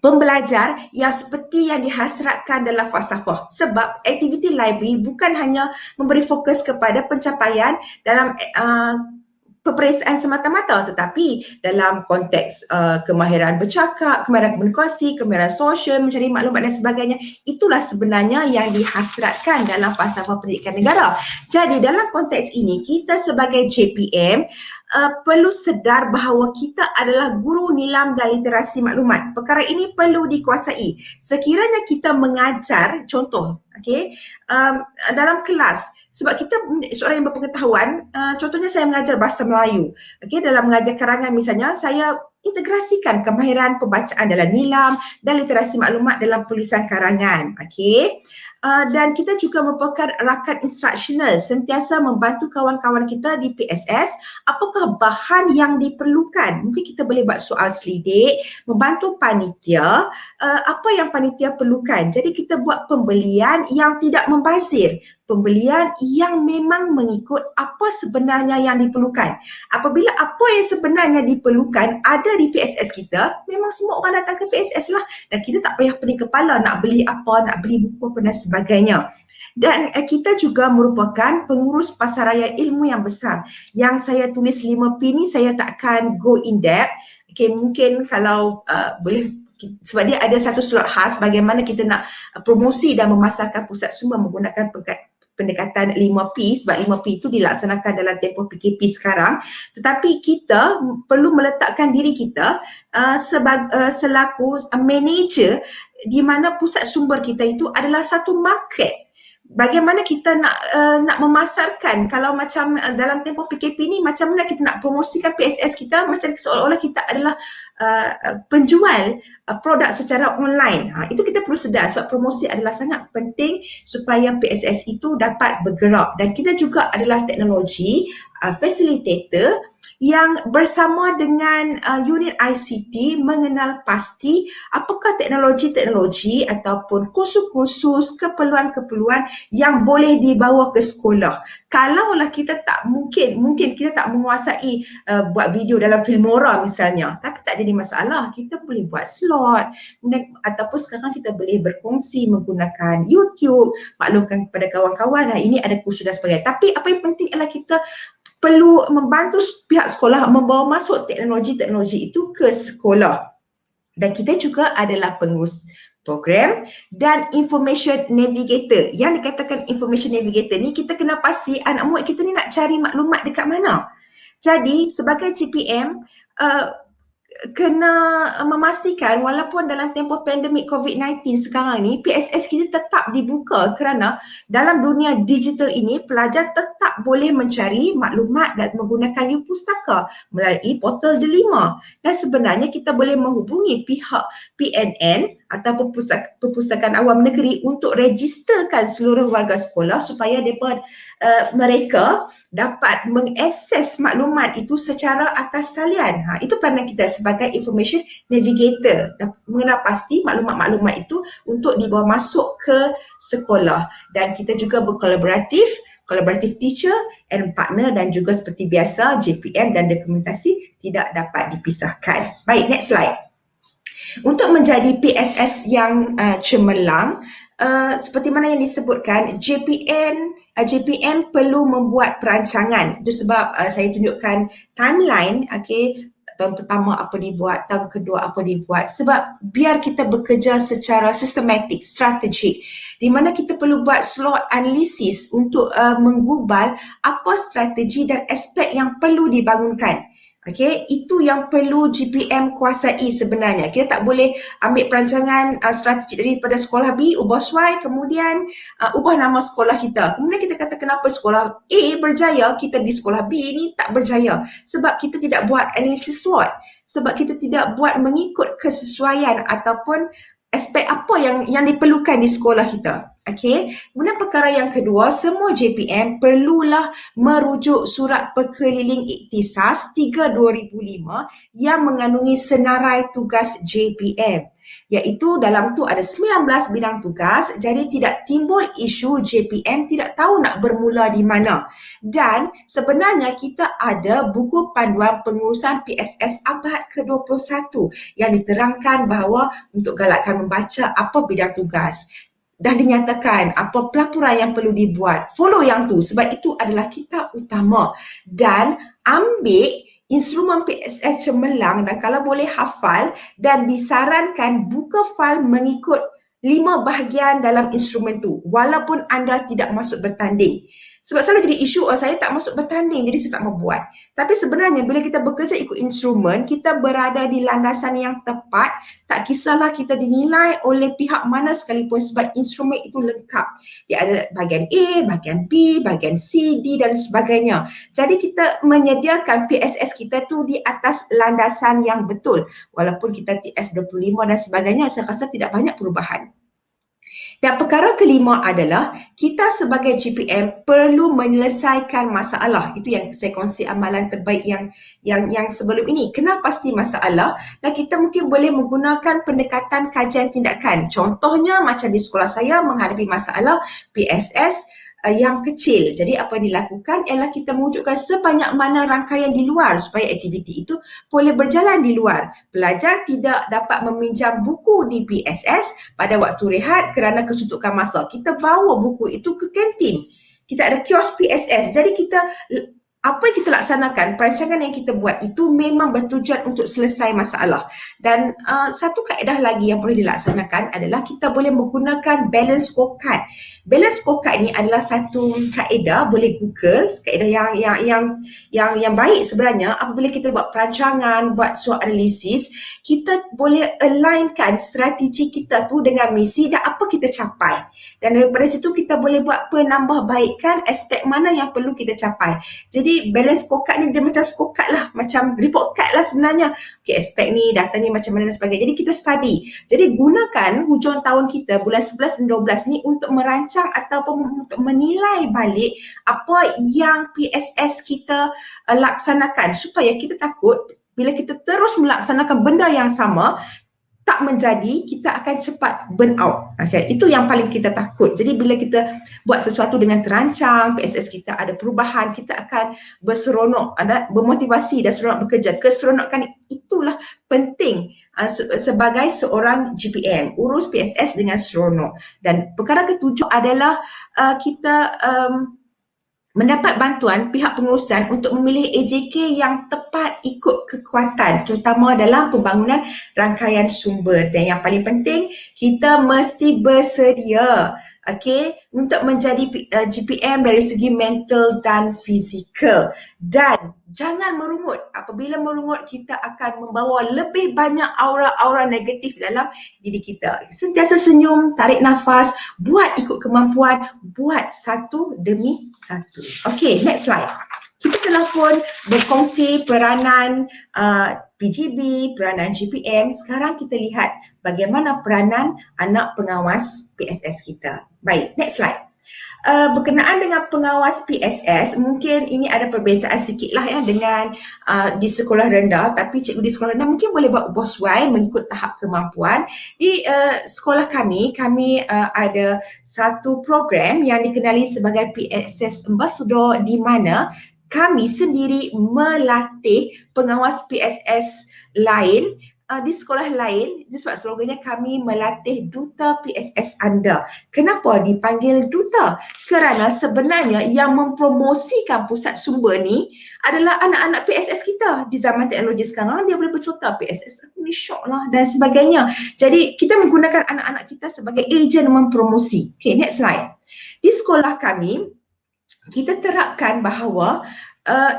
pembelajar yang seperti yang dihasratkan dalam falsafah. Sebab aktiviti library bukan hanya memberi fokus kepada pencapaian dalam peperiksaan semata-mata, tetapi dalam konteks kemahiran bercakap, kemahiran berkongsi, kemahiran sosial, mencari maklumat dan sebagainya, itulah sebenarnya yang dihasratkan dalam falsafah pendidikan negara. Jadi dalam konteks ini, kita sebagai JPM perlu sedar bahawa kita adalah guru nilam dan literasi maklumat. Perkara ini perlu dikuasai. Sekiranya kita mengajar, contoh, dalam kelas, sebab kita seorang yang berpengetahuan, contohnya saya mengajar bahasa Melayu. Dalam mengajar karangan misalnya, saya integrasikan kemahiran pembacaan dalam nilam dan literasi maklumat dalam tulisan karangan. Dan kita juga merupakan rakan instruksional, sentiasa membantu kawan-kawan kita di PSS apakah bahan yang diperlukan. Mungkin kita boleh buat soal selidik, membantu panitia apa yang panitia perlukan. Jadi kita buat pembelian yang tidak membazir, pembelian yang memang mengikut apa sebenarnya yang diperlukan. Apabila apa yang sebenarnya diperlukan ada di PSS kita, memang semua orang datang ke PSS lah, dan kita tak payah pening kepala nak beli apa, nak beli buku apa dan sebagainya. Dan kita juga merupakan pengurus pasaraya ilmu yang besar. Yang saya tulis 5P ni saya takkan go in depth. Mungkin kalau boleh, sebab dia ada satu slot khas bagaimana kita nak promosi dan memasarkan pusat sumber menggunakan pendekatan 5P, sebab 5P itu dilaksanakan dalam tempoh PKP sekarang. Tetapi kita perlu meletakkan diri kita selaku manager di mana pusat sumber kita itu adalah satu market. Bagaimana kita nak memasarkan, kalau macam dalam tempoh PKP ni, macam mana kita nak promosikan PSS kita macam seolah-olah kita adalah penjual produk secara online. Itu kita perlu sedar, sebab promosi adalah sangat penting supaya PSS itu dapat bergerak. Dan kita juga adalah teknologi facilitator yang bersama dengan unit ICT mengenal pasti apakah teknologi-teknologi ataupun kursus-kursus, keperluan-keperluan yang boleh dibawa ke sekolah. Kalaulah kita tak mungkin kita tak menguasai buat video dalam Filmora misalnya, tapi tak jadi masalah, kita boleh buat slot ataupun sekarang kita boleh berkongsi menggunakan YouTube, maklumkan kepada kawan-kawan, ini ada kursus dan sebagainya. Tapi apa yang penting adalah kita perlu membantu pihak sekolah membawa masuk teknologi-teknologi itu ke sekolah. Dan kita juga adalah pengurus program dan information navigator. Yang dikatakan information navigator ni, kita kena pasti anak murid kita ni nak cari maklumat dekat mana. Jadi sebagai CPM, kena memastikan walaupun dalam tempoh pandemik COVID-19 sekarang ni, PSS kita tetap dibuka kerana dalam dunia digital ini, pelajar tetap boleh mencari maklumat dan menggunakan U-Pustaka melalui portal Delima. Dan sebenarnya kita boleh menghubungi pihak PNN atau Perpustakaan Awam Negeri untuk registerkan seluruh warga sekolah supaya mereka dapat mengakses maklumat itu secara atas talian. Itu peranan kita sebagai information navigator, mengenal pasti maklumat-maklumat itu untuk dibawa masuk ke sekolah. Dan kita juga berkolaboratif teacher and partner, dan juga seperti biasa JPM dan dokumentasi tidak dapat dipisahkan. Baik, next slide. Untuk menjadi PSS yang cemerlang, seperti mana yang disebutkan, JPM perlu membuat perancangan. Itu sebab saya tunjukkan timeline, tahun pertama apa dibuat, tahun kedua apa dibuat, sebab biar kita bekerja secara sistematik, strategik, di mana kita perlu buat slot analisis untuk menggubal apa strategi dan aspek yang perlu dibangunkan. Itu yang perlu GPM kuasai sebenarnya. Kita tak boleh ambil perancangan strategi daripada sekolah B, ubah Y, kemudian ubah nama sekolah kita. Kemudian kita kata kenapa sekolah A berjaya, kita di sekolah B ni tak berjaya. Sebab kita tidak buat analisis SWOT. Sebab kita tidak buat mengikut kesesuaian ataupun aspek apa yang diperlukan di sekolah kita. Kemudian perkara yang kedua, semua JPM perlulah merujuk surat perkeliling Iktisas 3/2005 yang mengandungi senarai tugas JPM. Iaitu dalam tu ada 19 bidang tugas, jadi tidak timbul isu JPM tidak tahu nak bermula di mana. Dan sebenarnya kita ada buku panduan pengurusan PSS abad ke-21 yang diterangkan bahawa untuk galakkan membaca apa bidang tugas. Dah dinyatakan apa pelaporan yang perlu dibuat. Follow yang tu, sebab itu adalah kitab tahap utama dan ambil instrumen PSS cemerlang dan kalau boleh hafal dan disarankan buka fail mengikut 5 bahagian dalam instrumen tu walaupun anda tidak masuk bertanding. Sebab selalu jadi isu, saya tak masuk bertanding jadi saya tak mau buat. Tapi sebenarnya bila kita bekerja ikut instrumen, kita berada di landasan yang tepat, tak kisahlah kita dinilai oleh pihak mana sekalipun sebab instrumen itu lengkap. Dia ada bahagian A, bahagian B, bahagian C, D dan sebagainya. Jadi kita menyediakan PSS kita tu di atas landasan yang betul. Walaupun kita TS25 dan sebagainya, saya rasa tidak banyak perubahan. Dan perkara kelima adalah kita sebagai GPM perlu menyelesaikan masalah. Itu yang saya kongsi amalan terbaik yang sebelum ini. Kenal pasti masalah dan kita mungkin boleh menggunakan pendekatan kajian tindakan. Contohnya macam di sekolah saya menghadapi masalah PSS yang kecil. Jadi apa yang dilakukan ialah kita mewujudkan sebanyak mana rangkaian di luar supaya aktiviti itu boleh berjalan di luar. Pelajar tidak dapat meminjam buku di PSS pada waktu rehat kerana kesuntukan masa. Kita bawa buku itu ke kantin. Kita ada kios PSS. Jadi apa yang kita laksanakan, perancangan yang kita buat itu memang bertujuan untuk selesai masalah. Dan satu kaedah lagi yang boleh dilaksanakan adalah kita boleh menggunakan balance scorecard. Balance scorecard ni adalah satu kaedah, boleh Google, kaedah yang baik sebenarnya. Apabila kita buat perancangan, buat SWOT analisis, kita boleh alignkan strategi kita tu dengan misi dan apa kita capai. Dan daripada situ kita boleh buat penambahbaikan aspek mana yang perlu kita capai. Jadi balance scorecard ni dia macam scorecard lah, macam report card lah sebenarnya. Okay, aspek ni, data ni macam mana dan sebagainya. Jadi kita study. Jadi gunakan hujung tahun kita, bulan 11 dan 12 ni untuk merancang ataupun untuk menilai balik apa yang PSS kita laksanakan. Supaya kita takut bila kita terus melaksanakan benda yang sama, tak menjadi, kita akan cepat burn out. Okay, itu yang paling kita takut. Jadi bila kita buat sesuatu dengan terancang, PSS kita ada perubahan, kita akan berseronok, bermotivasi dan seronok bekerja. Keseronokan itulah penting sebagai seorang GPM. Urus PSS dengan seronok. Dan perkara ketujuh adalah kita mendapat bantuan pihak pengurusan untuk memilih AJK yang tepat ikut kekuatan, terutama dalam pembangunan rangkaian sumber. Dan yang paling penting, kita mesti bersedia untuk menjadi GPM dari segi mental dan fizikal. Dan jangan merungut. Apabila merungut, kita akan membawa lebih banyak aura-aura negatif dalam diri kita. Sentiasa senyum, tarik nafas, buat ikut kemampuan, buat satu demi satu. Okay, next slide. Kita telah pun berkongsi peranan PGB, peranan GPM. Sekarang kita lihat bagaimana peranan anak pengawas PSS kita. Baik, next slide. Berkenaan dengan pengawas PSS, mungkin ini ada perbezaan sikit lah ya dengan di sekolah rendah, tapi cikgu di sekolah rendah mungkin boleh buat boswai mengikut tahap kemampuan. Di sekolah kami ada satu program yang dikenali sebagai PSS Ambassador, di mana kami sendiri melatih pengawas PSS lain di sekolah lain. Sebab slogannya kami melatih duta PSS anda. Kenapa dipanggil duta? Kerana sebenarnya yang mempromosikan pusat sumber ni adalah anak-anak PSS kita. Di zaman teknologi sekarang dia boleh bercerita PSS aku ni syok lah dan sebagainya. Jadi kita menggunakan anak-anak kita sebagai ejen mempromosi. Okay, next slide. Di sekolah kami kita terapkan bahawa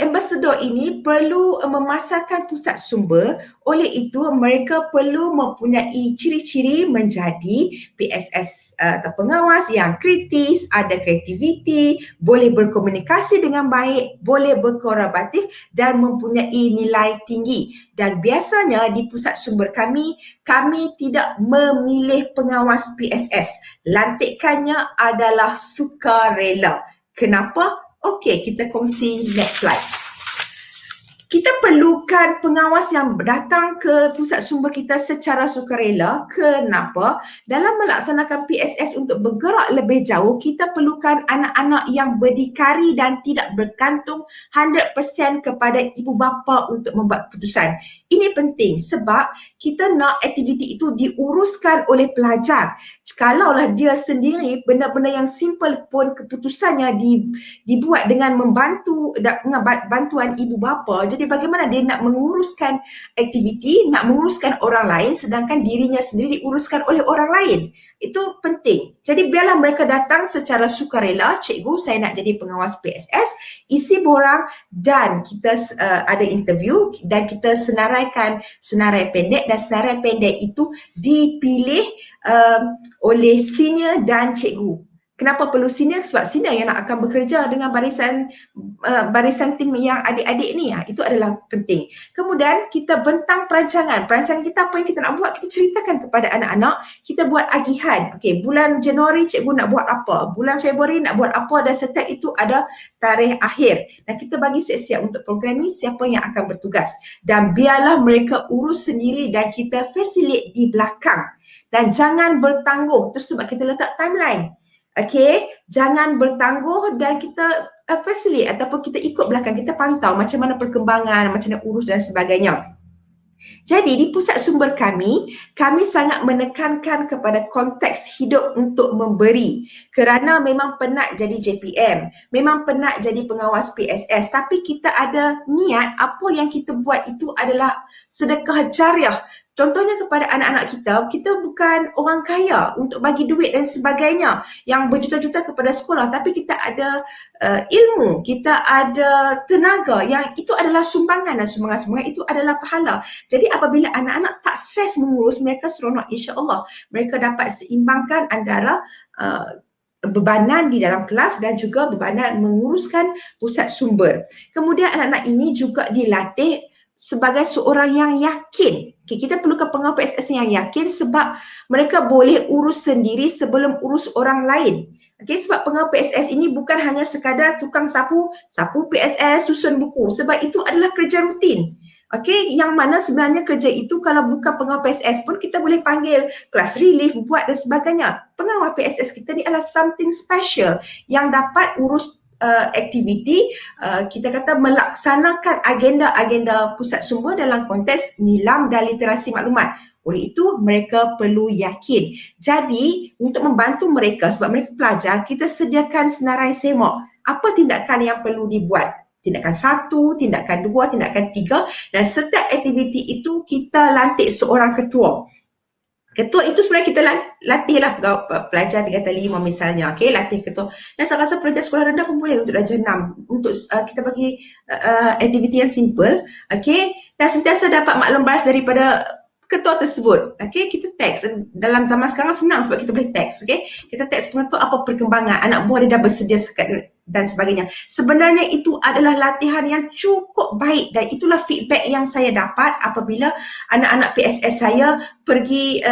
ambassador ini perlu memasarkan pusat sumber. Oleh itu mereka perlu mempunyai ciri-ciri menjadi PSS atau pengawas yang kritis, ada kreativiti, boleh berkomunikasi dengan baik, boleh berkolaboratif dan mempunyai nilai tinggi. Dan biasanya di pusat sumber kami tidak memilih pengawas PSS. Lantikannya adalah sukarela. Kenapa? Okey, kita kongsi next slide. kita perlukan pengawas yang datang ke pusat sumber kita secara sukarela. Kenapa? Dalam melaksanakan PSS untuk bergerak lebih jauh, kita perlukan anak-anak yang berdikari dan tidak bergantung 100% kepada ibu bapa untuk membuat keputusan. Ini penting sebab kita nak aktiviti itu diuruskan oleh pelajar. Kalaulah dia sendiri, benda-benda yang simple pun keputusannya dibuat dengan bantuan ibu bapa. Jadi bagaimana dia nak menguruskan aktiviti, nak menguruskan orang lain sedangkan dirinya sendiri diuruskan oleh orang lain. Itu penting. Jadi biarlah mereka datang secara sukarela, cikgu saya nak jadi pengawas PSS, isi borang dan kita ada interview dan kita senaraikan senarai pendek dan senarai pendek itu dipilih oleh senior dan cikgu. Kenapa perlu senior? Sebab senior yang nak akan bekerja dengan barisan tim yang adik-adik ni. Itu adalah penting. Kemudian kita bentang perancangan. Perancangan kita apa yang kita nak buat, kita ceritakan kepada anak-anak. Kita buat agihan. Okey, bulan Januari cikgu nak buat apa? Bulan Februari nak buat apa? Dan setiap itu ada tarikh akhir. Dan kita bagi siap-siap untuk program ni siapa yang akan bertugas. Dan biarlah mereka urus sendiri dan kita facilitate di belakang. Dan jangan bertangguh. Itu sebab kita letak timeline. Okey, jangan bertangguh dan kita facilitate ataupun kita ikut belakang, kita pantau macam mana perkembangan, macam mana urus dan sebagainya. Jadi di pusat sumber kami sangat menekankan kepada konteks hidup untuk memberi kerana memang penat jadi JPM, memang penat jadi pengawas PSS, tapi kita ada niat apa yang kita buat itu adalah sedekah jariah. Contohnya kepada anak-anak kita bukan orang kaya untuk bagi duit dan sebagainya yang berjuta-juta kepada sekolah, tapi kita ada ilmu, kita ada tenaga yang itu adalah sumbangan dan sumbangan itu adalah pahala. Jadi apabila anak-anak tak stres mengurus, mereka seronok, insya-Allah mereka dapat seimbangkan antara bebanan di dalam kelas dan juga bebanan menguruskan pusat sumber. Kemudian anak-anak ini juga dilatih sebagai seorang yang yakin. Okay, kita perlukan pengawal PSS yang yakin sebab mereka boleh urus sendiri sebelum urus orang lain. Okay, sebab pengawal PSS ini bukan hanya sekadar tukang sapu PSS, susun buku. Sebab itu adalah kerja rutin. Okay, yang mana sebenarnya kerja itu kalau bukan pengawal PSS pun kita boleh panggil kelas relief, buat dan sebagainya. Pengawal PSS kita ni adalah something special yang dapat urus aktiviti, kita kata melaksanakan agenda-agenda pusat sumber dalam konteks nilam dan literasi maklumat. Oleh itu, mereka perlu yakin. Jadi, untuk membantu mereka, sebab mereka pelajar, kita sediakan senarai semok. Apa tindakan yang perlu dibuat? Tindakan 1, tindakan 2, tindakan 3 dan setiap aktiviti itu kita lantik seorang ketua. Ketua itu sebenarnya kita latihlah pelajar 3/5 misalnya, okey, latih ketua. Dan saya rasa pelajar sekolah rendah pun boleh untuk darjah 6 untuk kita bagi aktiviti yang simple, okey, dan sentiasa dapat maklum balas daripada ketua tersebut. Okey, kita teks. Dalam zaman sekarang senang sebab kita boleh teks, okey. Kita teks pengetua apa perkembangan, anak buah dia dah bersedia dan sebagainya. Sebenarnya itu adalah latihan yang cukup baik dan itulah feedback yang saya dapat apabila anak-anak PSS saya pergi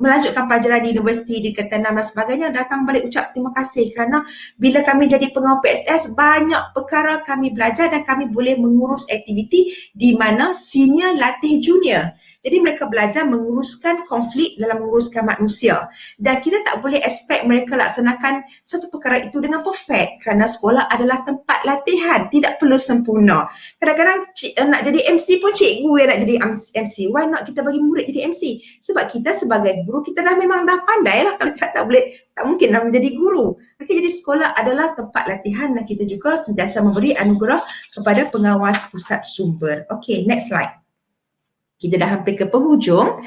melanjutkan pelajaran di universiti, di Ketanam dan sebagainya, datang balik ucap terima kasih kerana bila kami jadi pengawal PSS banyak perkara kami belajar dan kami boleh mengurus aktiviti di mana senior latih junior. Jadi mereka belajar menguruskan konflik dalam menguruskan manusia dan kita tak boleh expect mereka laksanakan satu perkara itu dengan perfect kerana sekolah adalah tempat latihan, tidak perlu sempurna. Kadang-kadang nak jadi MC pun cikgu yang nak jadi MC. Why not kita bagi murid jadi MC? Sebab kita sebagai guru, kita dah memang dah pandai lah. Kalau tak mungkin dah menjadi guru. Okay, jadi sekolah adalah tempat latihan dan kita juga sentiasa memberi anugerah kepada pengawas pusat sumber. Okay, next slide. Kita dah hampir ke penghujung.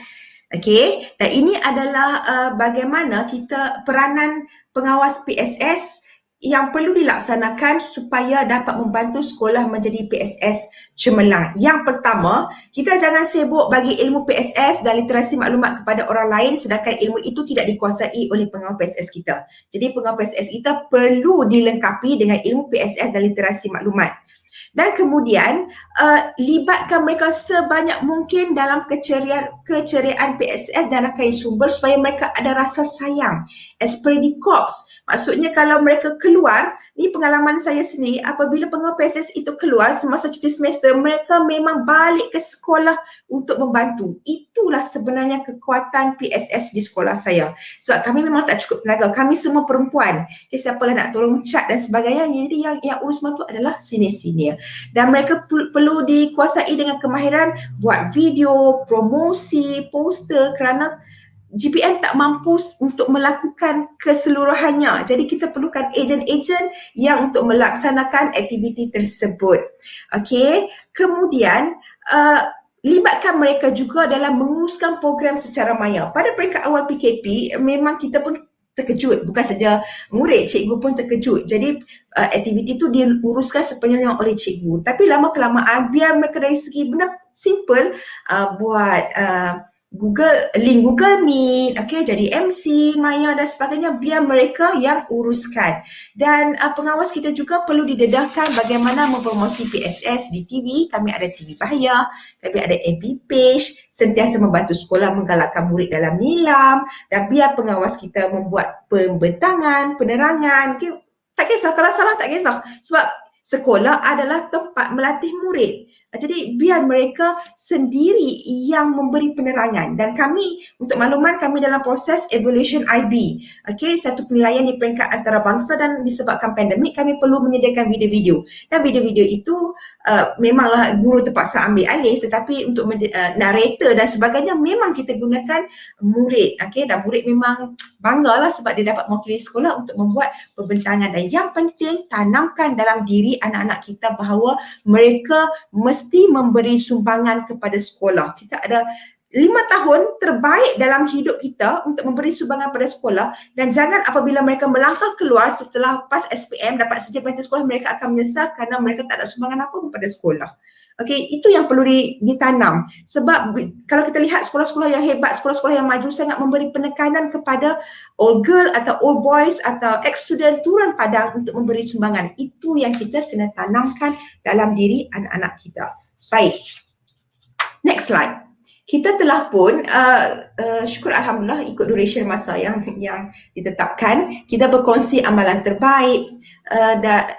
Okay, dan ini adalah bagaimana kita peranan pengawas PSS yang perlu dilaksanakan supaya dapat membantu sekolah menjadi PSS cemerlang. Yang pertama, kita jangan sibuk bagi ilmu PSS dan literasi maklumat kepada orang lain sedangkan ilmu itu tidak dikuasai oleh pengawal PSS kita. Jadi pengawal PSS kita perlu dilengkapi dengan ilmu PSS dan literasi maklumat. Dan kemudian libatkan mereka sebanyak mungkin dalam keceriaan PSS dan rakan sumber supaya mereka ada rasa sayang. As per di Corps, Maksudnya kalau mereka keluar, ni pengalaman saya sendiri, apabila pengawal PSS itu keluar semasa cuti semester, mereka memang balik ke sekolah untuk membantu. Itulah sebenarnya kekuatan PSS di sekolah saya. Sebab kami memang tak cukup tenaga. Kami semua perempuan. Siapalah nak tolong cat dan sebagainya. Jadi yang urus semua tu adalah senior-senior. Dan mereka perlu dikuasai dengan kemahiran buat video, promosi, poster kerana GPM tak mampu untuk melakukan keseluruhannya. Jadi kita perlukan ejen-ejen yang untuk melaksanakan aktiviti tersebut. Okey. Kemudian libatkan mereka juga dalam menguruskan program secara maya. Pada peringkat awal PKP memang kita pun terkejut, bukan saja murid, cikgu pun terkejut. Jadi aktiviti itu diuruskan sepenuhnya oleh cikgu. Tapi lama kelamaan biar mereka dari segi benda simple buat link Google Meet, jadi MC, Maya dan sebagainya, biar mereka yang uruskan. Dan pengawas kita juga perlu didedahkan bagaimana mempromosi PSS di TV. Kami ada TV Bahaya, kami ada FB page, sentiasa membantu sekolah menggalakkan murid dalam nilam, dan biar pengawas kita membuat pembentangan, penerangan. Tak kisah, kalau salah tak kisah. Sebab sekolah adalah tempat melatih murid. Jadi biar mereka sendiri yang memberi penerangan. Dan kami, untuk makluman, kami dalam proses evaluation IB. Satu penilaian di peringkat antarabangsa, dan disebabkan pandemik kami perlu menyediakan video-video. Dan video-video itu memanglah guru terpaksa ambil alih, tetapi untuk narrator dan sebagainya memang kita gunakan murid. Dan murid memang banggalah sebab dia dapat mewakili sekolah untuk membuat pembentangan. Dan yang penting, tanamkan dalam diri anak-anak kita bahawa mereka mesti memberi sumbangan kepada sekolah. Kita ada 5 tahun terbaik dalam hidup kita untuk memberi sumbangan pada sekolah, dan jangan apabila mereka melangkah keluar setelah PAS SPM dapat sijil pengantin sekolah, mereka akan menyesal kerana mereka tak ada sumbangan apa pun pada sekolah. Itu yang perlu ditanam. Sebab kalau kita lihat sekolah-sekolah yang hebat, sekolah-sekolah yang maju sangat memberi penekanan kepada all girl atau all boys atau ex-student turun padang untuk memberi sumbangan. Itu yang kita kena tanamkan dalam diri anak-anak kita. Baik. Next slide. Kita telah pun, syukur Alhamdulillah ikut duration masa yang ditetapkan, kita berkongsi amalan terbaik,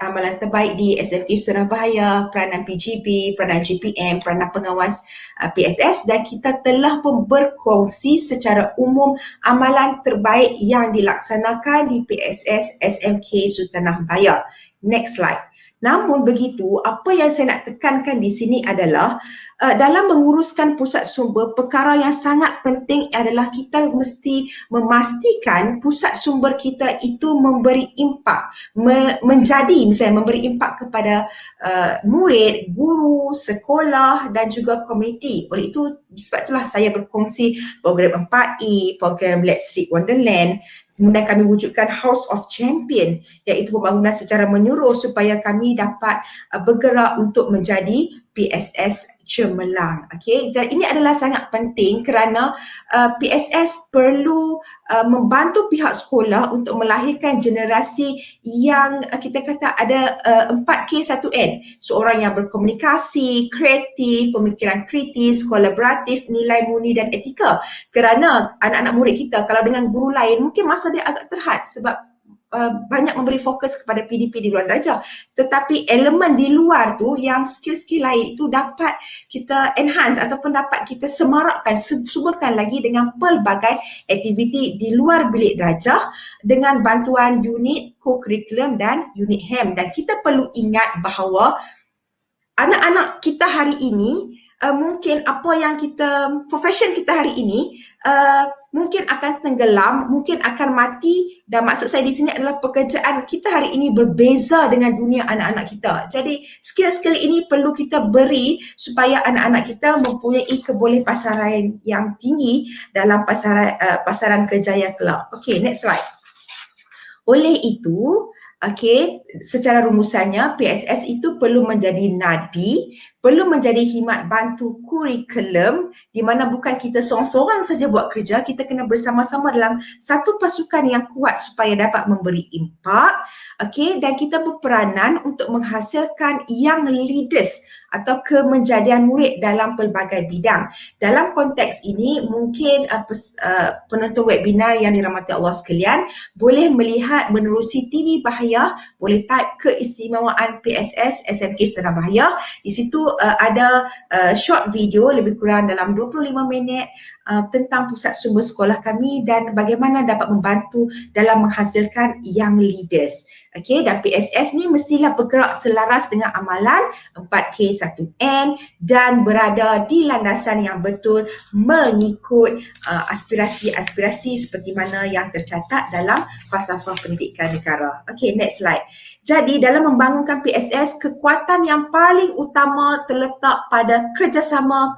amalan terbaik di SMK Surabaya, peranan PGB, peranan GPM, peranan pengawas PSS, dan kita telah pun berkongsi secara umum amalan terbaik yang dilaksanakan di PSS SMK Sultanah Bayer. Next slide. Namun begitu, apa yang saya nak tekankan di sini adalah dalam menguruskan pusat sumber, perkara yang sangat penting adalah kita mesti memastikan pusat sumber kita itu memberi impak, misalnya memberi impak kepada murid, guru, sekolah dan juga komuniti. Oleh itu, sebab itulah saya berkongsi program 4E, program Let's Read Wonderland. Kemudian kami wujudkan House of Champion, iaitu pembangunan secara menyeluruh supaya kami dapat bergerak untuk menjadi PSS cemerlang. Dan ini adalah sangat penting kerana PSS perlu membantu pihak sekolah untuk melahirkan generasi yang kita kata ada 4K1N. Seorang yang berkomunikasi, kreatif, pemikiran kritis, kolaboratif, nilai murni dan etika. Kerana anak-anak murid kita kalau dengan guru lain mungkin masa dia agak terhad sebab banyak memberi fokus kepada PDP di luar darjah, tetapi elemen di luar tu yang skill-skill lain itu dapat kita enhance ataupun dapat kita semarakkan, suburkan lagi dengan pelbagai aktiviti di luar bilik darjah dengan bantuan unit co-curriculum dan unit HEM. Dan kita perlu ingat bahawa anak-anak kita hari ini mungkin apa yang profession kita hari ini mungkin akan tenggelam, mungkin akan mati, dan maksud saya di sini adalah pekerjaan kita hari ini berbeza dengan dunia anak-anak kita. Jadi skill-skill ini perlu kita beri supaya anak-anak kita mempunyai kebolehpasaran yang tinggi dalam pasaran kerja yang kelak. Next slide. Oleh itu, secara rumusannya PSS itu perlu menjadi nadi, perlu menjadi khidmat bantu kurikulum di mana bukan kita seorang-seorang saja buat kerja, kita kena bersama-sama dalam satu pasukan yang kuat supaya dapat memberi impak, okey, dan kita berperanan untuk menghasilkan young leaders atau kemenjadian murid dalam pelbagai bidang. Dalam konteks ini mungkin penonton webinar yang dirahmati Allah sekalian boleh melihat menerusi TV Bahaya, boleh type keistimewaan PSS SMK Sdn Bahaya. Di situ ada short video lebih kurang dalam 25 minit tentang pusat sumber sekolah kami dan bagaimana dapat membantu dalam menghasilkan young leaders. Okey, dan PSS ni mestilah bergerak selaras dengan amalan 4K1N dan berada di landasan yang betul mengikut aspirasi-aspirasi seperti mana yang tercatat dalam Falsafah Pendidikan Negara. Okey, next slide. Jadi dalam membangunkan PSS, kekuatan yang paling utama terletak pada kerjasama.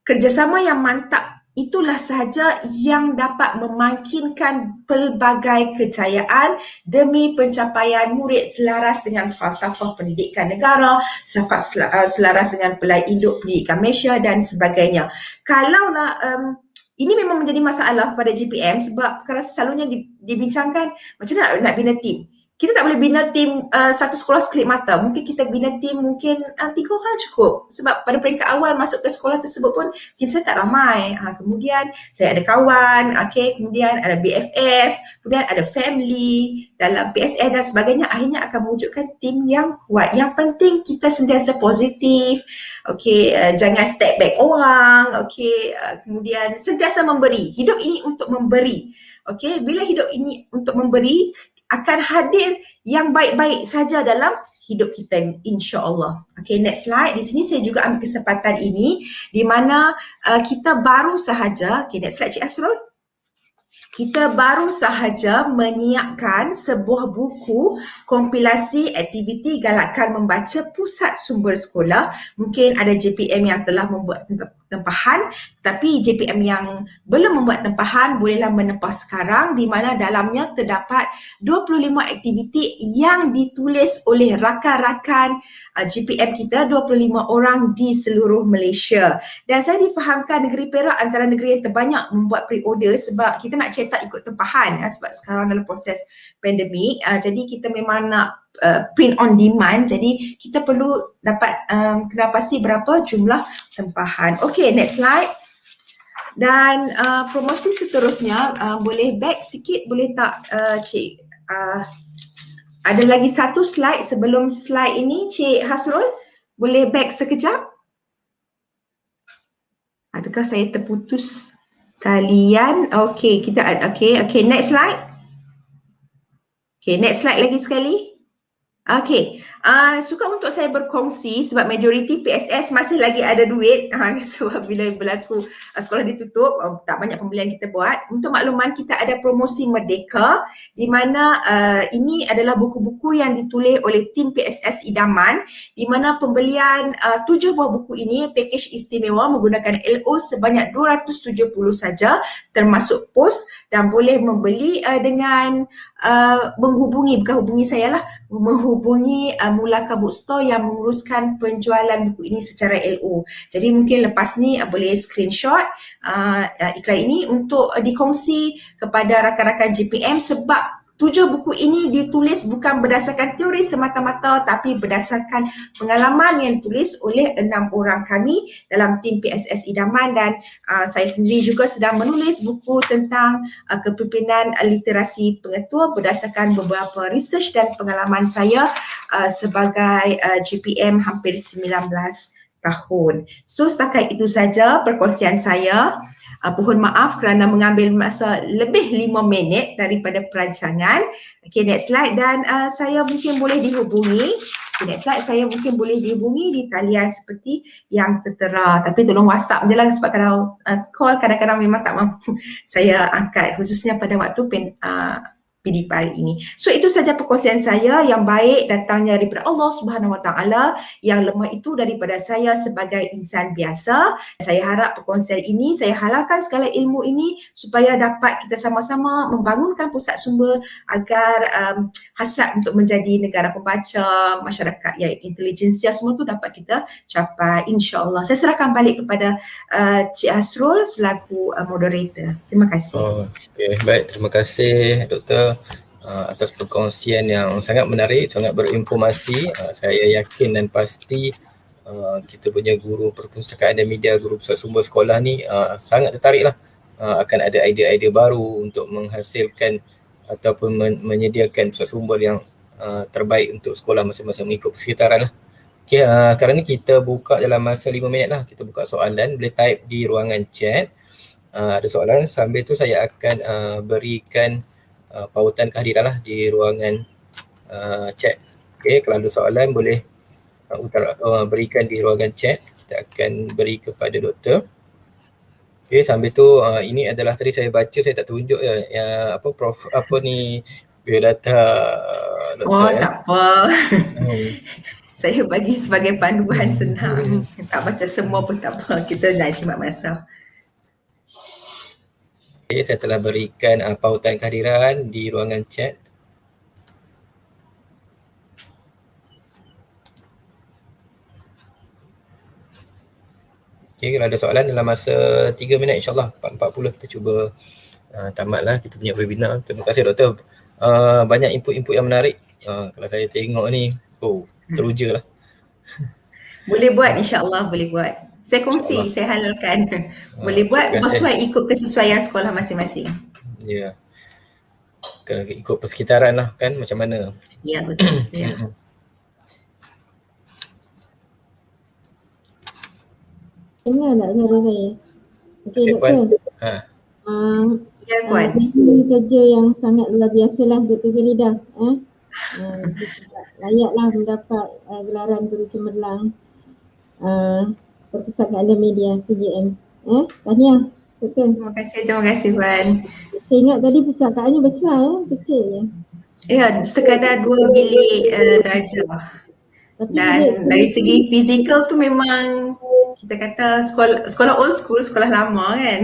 Kerjasama yang mantap itulah sahaja yang dapat memangkinkan pelbagai kejayaan demi pencapaian murid selaras dengan falsafah pendidikan negara, selaras dengan Pelai Induk Pendidikan Malaysia dan sebagainya. Kalaulah ini memang menjadi masalah kepada GPM sebab kerana selalunya dibincangkan macam mana nak bina tim. Kita tak boleh bina tim satu sekolah sekelip mata. Mungkin kita bina tim mungkin 3 orang cukup. Sebab pada peringkat awal masuk ke sekolah tersebut pun tim saya tak ramai. Kemudian saya ada kawan, kemudian ada BFF, kemudian ada family dalam PSS dan sebagainya. Akhirnya akan mewujudkan tim yang kuat. Yang penting kita sentiasa positif. Jangan step back orang. Kemudian sentiasa memberi. Hidup ini untuk memberi. Bila hidup ini untuk memberi, akan hadir yang baik-baik saja dalam hidup kita, insya-Allah. Next slide. Di sini saya juga ambil kesempatan ini di mana kita baru sahaja, next slide Cik Asrul. Kita baru sahaja menyiapkan sebuah buku kompilasi aktiviti galakan membaca pusat sumber sekolah. Mungkin ada JPM yang telah membuat tempahan, tetapi JPM yang belum membuat tempahan bolehlah menempah sekarang di mana dalamnya terdapat 25 aktiviti yang ditulis oleh rakan-rakan JPM kita, 25 orang di seluruh Malaysia. Dan saya difahamkan negeri Perak antara negeri yang terbanyak membuat pre-order sebab kita nak cetak ikut tempahan sebab sekarang dalam proses pandemik. Jadi kita memang nak print on demand, jadi kita perlu dapat kena pasti berapa jumlah tempahan. Next slide. Dan promosi seterusnya, boleh back sikit boleh tak Cik? Ada lagi satu slide sebelum slide ini Cik Hasrul, boleh back sekejap? Adakah saya terputus talian? Kita ada. Next slide. Next slide lagi sekali. Suka untuk saya berkongsi sebab majoriti PSS masih lagi ada duit sebab bila berlaku sekolah ditutup, tak banyak pembelian kita buat. Untuk makluman, kita ada promosi Merdeka di mana ini adalah buku-buku yang ditulis oleh tim PSS idaman di mana pembelian 7 buah buku ini pakej istimewa menggunakan LO sebanyak 270 saja termasuk pos, dan boleh membeli dengan menghubungi Mulaka Bookstore yang menguruskan penjualan buku ini secara LO. Jadi mungkin lepas ni boleh screenshot iklan ini untuk dikongsi kepada rakan-rakan JPM sebab 7 buku ini ditulis bukan berdasarkan teori semata-mata tapi berdasarkan pengalaman yang ditulis oleh 6 orang kami dalam tim PSS idaman, dan saya sendiri juga sedang menulis buku tentang kepimpinan literasi pengetua berdasarkan beberapa research dan pengalaman saya sebagai GPM hampir 19 tahun. So setakat itu saja perkongsian saya. Mohon maaf kerana mengambil masa lebih 5 minit daripada perancangan. Next slide. Dan saya mungkin boleh dihubungi. Next slide. Saya mungkin boleh dihubungi di talian seperti yang tertera. Tapi tolong WhatsApp je lah sebab kalau call kadang-kadang memang tak mampu saya angkat. Khususnya pada waktu PDPR ini. So itu saja perkongsian saya. Yang baik datangnya daripada Allah Subhanahu Wa Taala, yang lemah itu daripada saya sebagai insan biasa. Saya harap perkongsian ini, saya halalkan segala ilmu ini supaya dapat kita sama-sama membangunkan pusat sumber agar hasrat untuk menjadi negara pembaca, masyarakat yang intelijensia semua tu dapat kita capai, insya-Allah. Saya serahkan balik kepada Cik Hasrul selaku moderator. Terima kasih. Okay, baik. Terima kasih Doktor atas perkongsian yang sangat menarik, sangat berinformasi. Saya yakin dan pasti kita punya guru perpustakaan dan media, guru pusat sumber sekolah ni sangat tertariklah akan ada idea-idea baru untuk menghasilkan ataupun menyediakan pusat sumber yang terbaik untuk sekolah masing-masing mengikut persekitaran lah. Okay, sekarang ni kita buka dalam masa 5 minit lah. Kita buka soalan, boleh type di ruangan chat. Ada soalan, sambil tu saya akan berikan pautan kehadiran lah di ruangan chat. Okay, kalau ada soalan boleh berikan di ruangan chat. Kita akan beri kepada doktor. Okay, sambil tu ini adalah tadi saya baca, saya tak tunjuk ya, prof ni biodata doktor. Tak apa. Saya bagi sebagai panduan senang. Tak baca semua pun tak apa. Kita nak jimat masa. Okay, saya telah berikan pautan kehadiran di ruangan chat. Okay, kalau ada soalan dalam masa 3 minit insyaAllah 4.40 kita cuba tamatlah kita punya webinar. Terima kasih doktor. Banyak input-input yang menarik. Kalau saya tengok ni, teruja lah. Boleh buat, insyaAllah boleh buat. Saya kongsi, saya halalkan. Boleh buat, sesuai ikut kesesuaian sekolah masing-masing. Ya. Kena ikut persekitaran lah kan, macam mana. Ya, betul. Ya. Dengar tak suara saya? Okey, doktor. Ya, Puan. Ini kerja yang sangat luar biasa lah Dr. Zalidah. Layaklah mendapat gelaran guru cemerlang perpustakaan dan media PJM. Tahniah, doktor. Terima kasih Puan. Saya ingat tadi pustakaannya besar, kecil je. Ya, sekadar 2 bilik darjah. Dan dari segi fizikal tu memang kita kata sekolah old school, sekolah lama kan.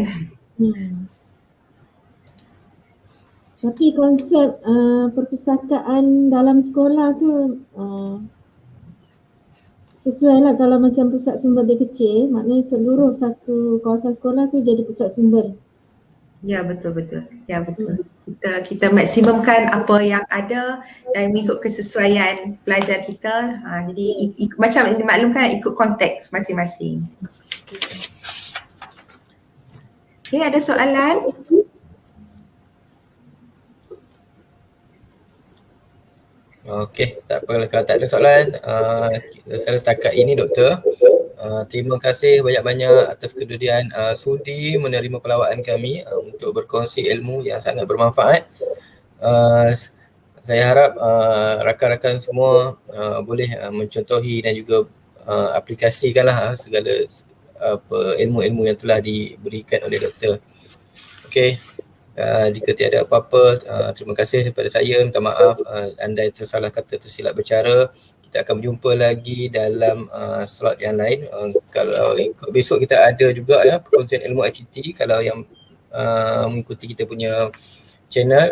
Tapi konsep perpustakaan dalam sekolah tu sesuai lah kalau macam pusat sumber dia kecil, maknanya seluruh satu kawasan sekolah tu jadi pusat sumber. Ya, betul. Ya, betul. Kita maksimumkan apa yang ada dan mengikut kesesuaian pelajar kita. Jadi macam dimaklumkan ikut konteks masing-masing. Okay, ada soalan? Okey, tak apa kalau tak ada soalan. Saya setakat ini doktor. Terima kasih banyak-banyak atas kedudukan sudi menerima pelawaan kami untuk berkongsi ilmu yang sangat bermanfaat. Saya harap rakan-rakan semua boleh mencontohi dan juga aplikasikanlah segala ilmu-ilmu yang telah diberikan oleh doktor. Okey. Jika tiada apa-apa, terima kasih kepada saya, minta maaf andai tersalah kata, tersilap bercara. Kita akan berjumpa lagi dalam slot yang lain. Kalau ikut besok kita ada juga perkongsian ilmu ICT. Kalau yang mengikuti kita punya channel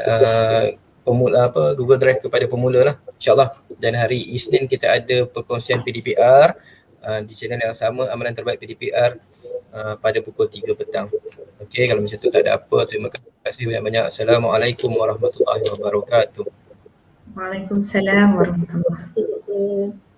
pemula Google Drive kepada pemula lah, insyaAllah. Dan hari Isnin kita ada perkongsian PDPR di channel yang sama, amalan terbaik PDPR pada pukul 3 petang. Okey, kalau macam tu tak ada apa, terima kasih banyak-banyak. Assalamualaikum warahmatullahi wabarakatuh. Waalaikumsalam warahmatullahi wabarakatuh.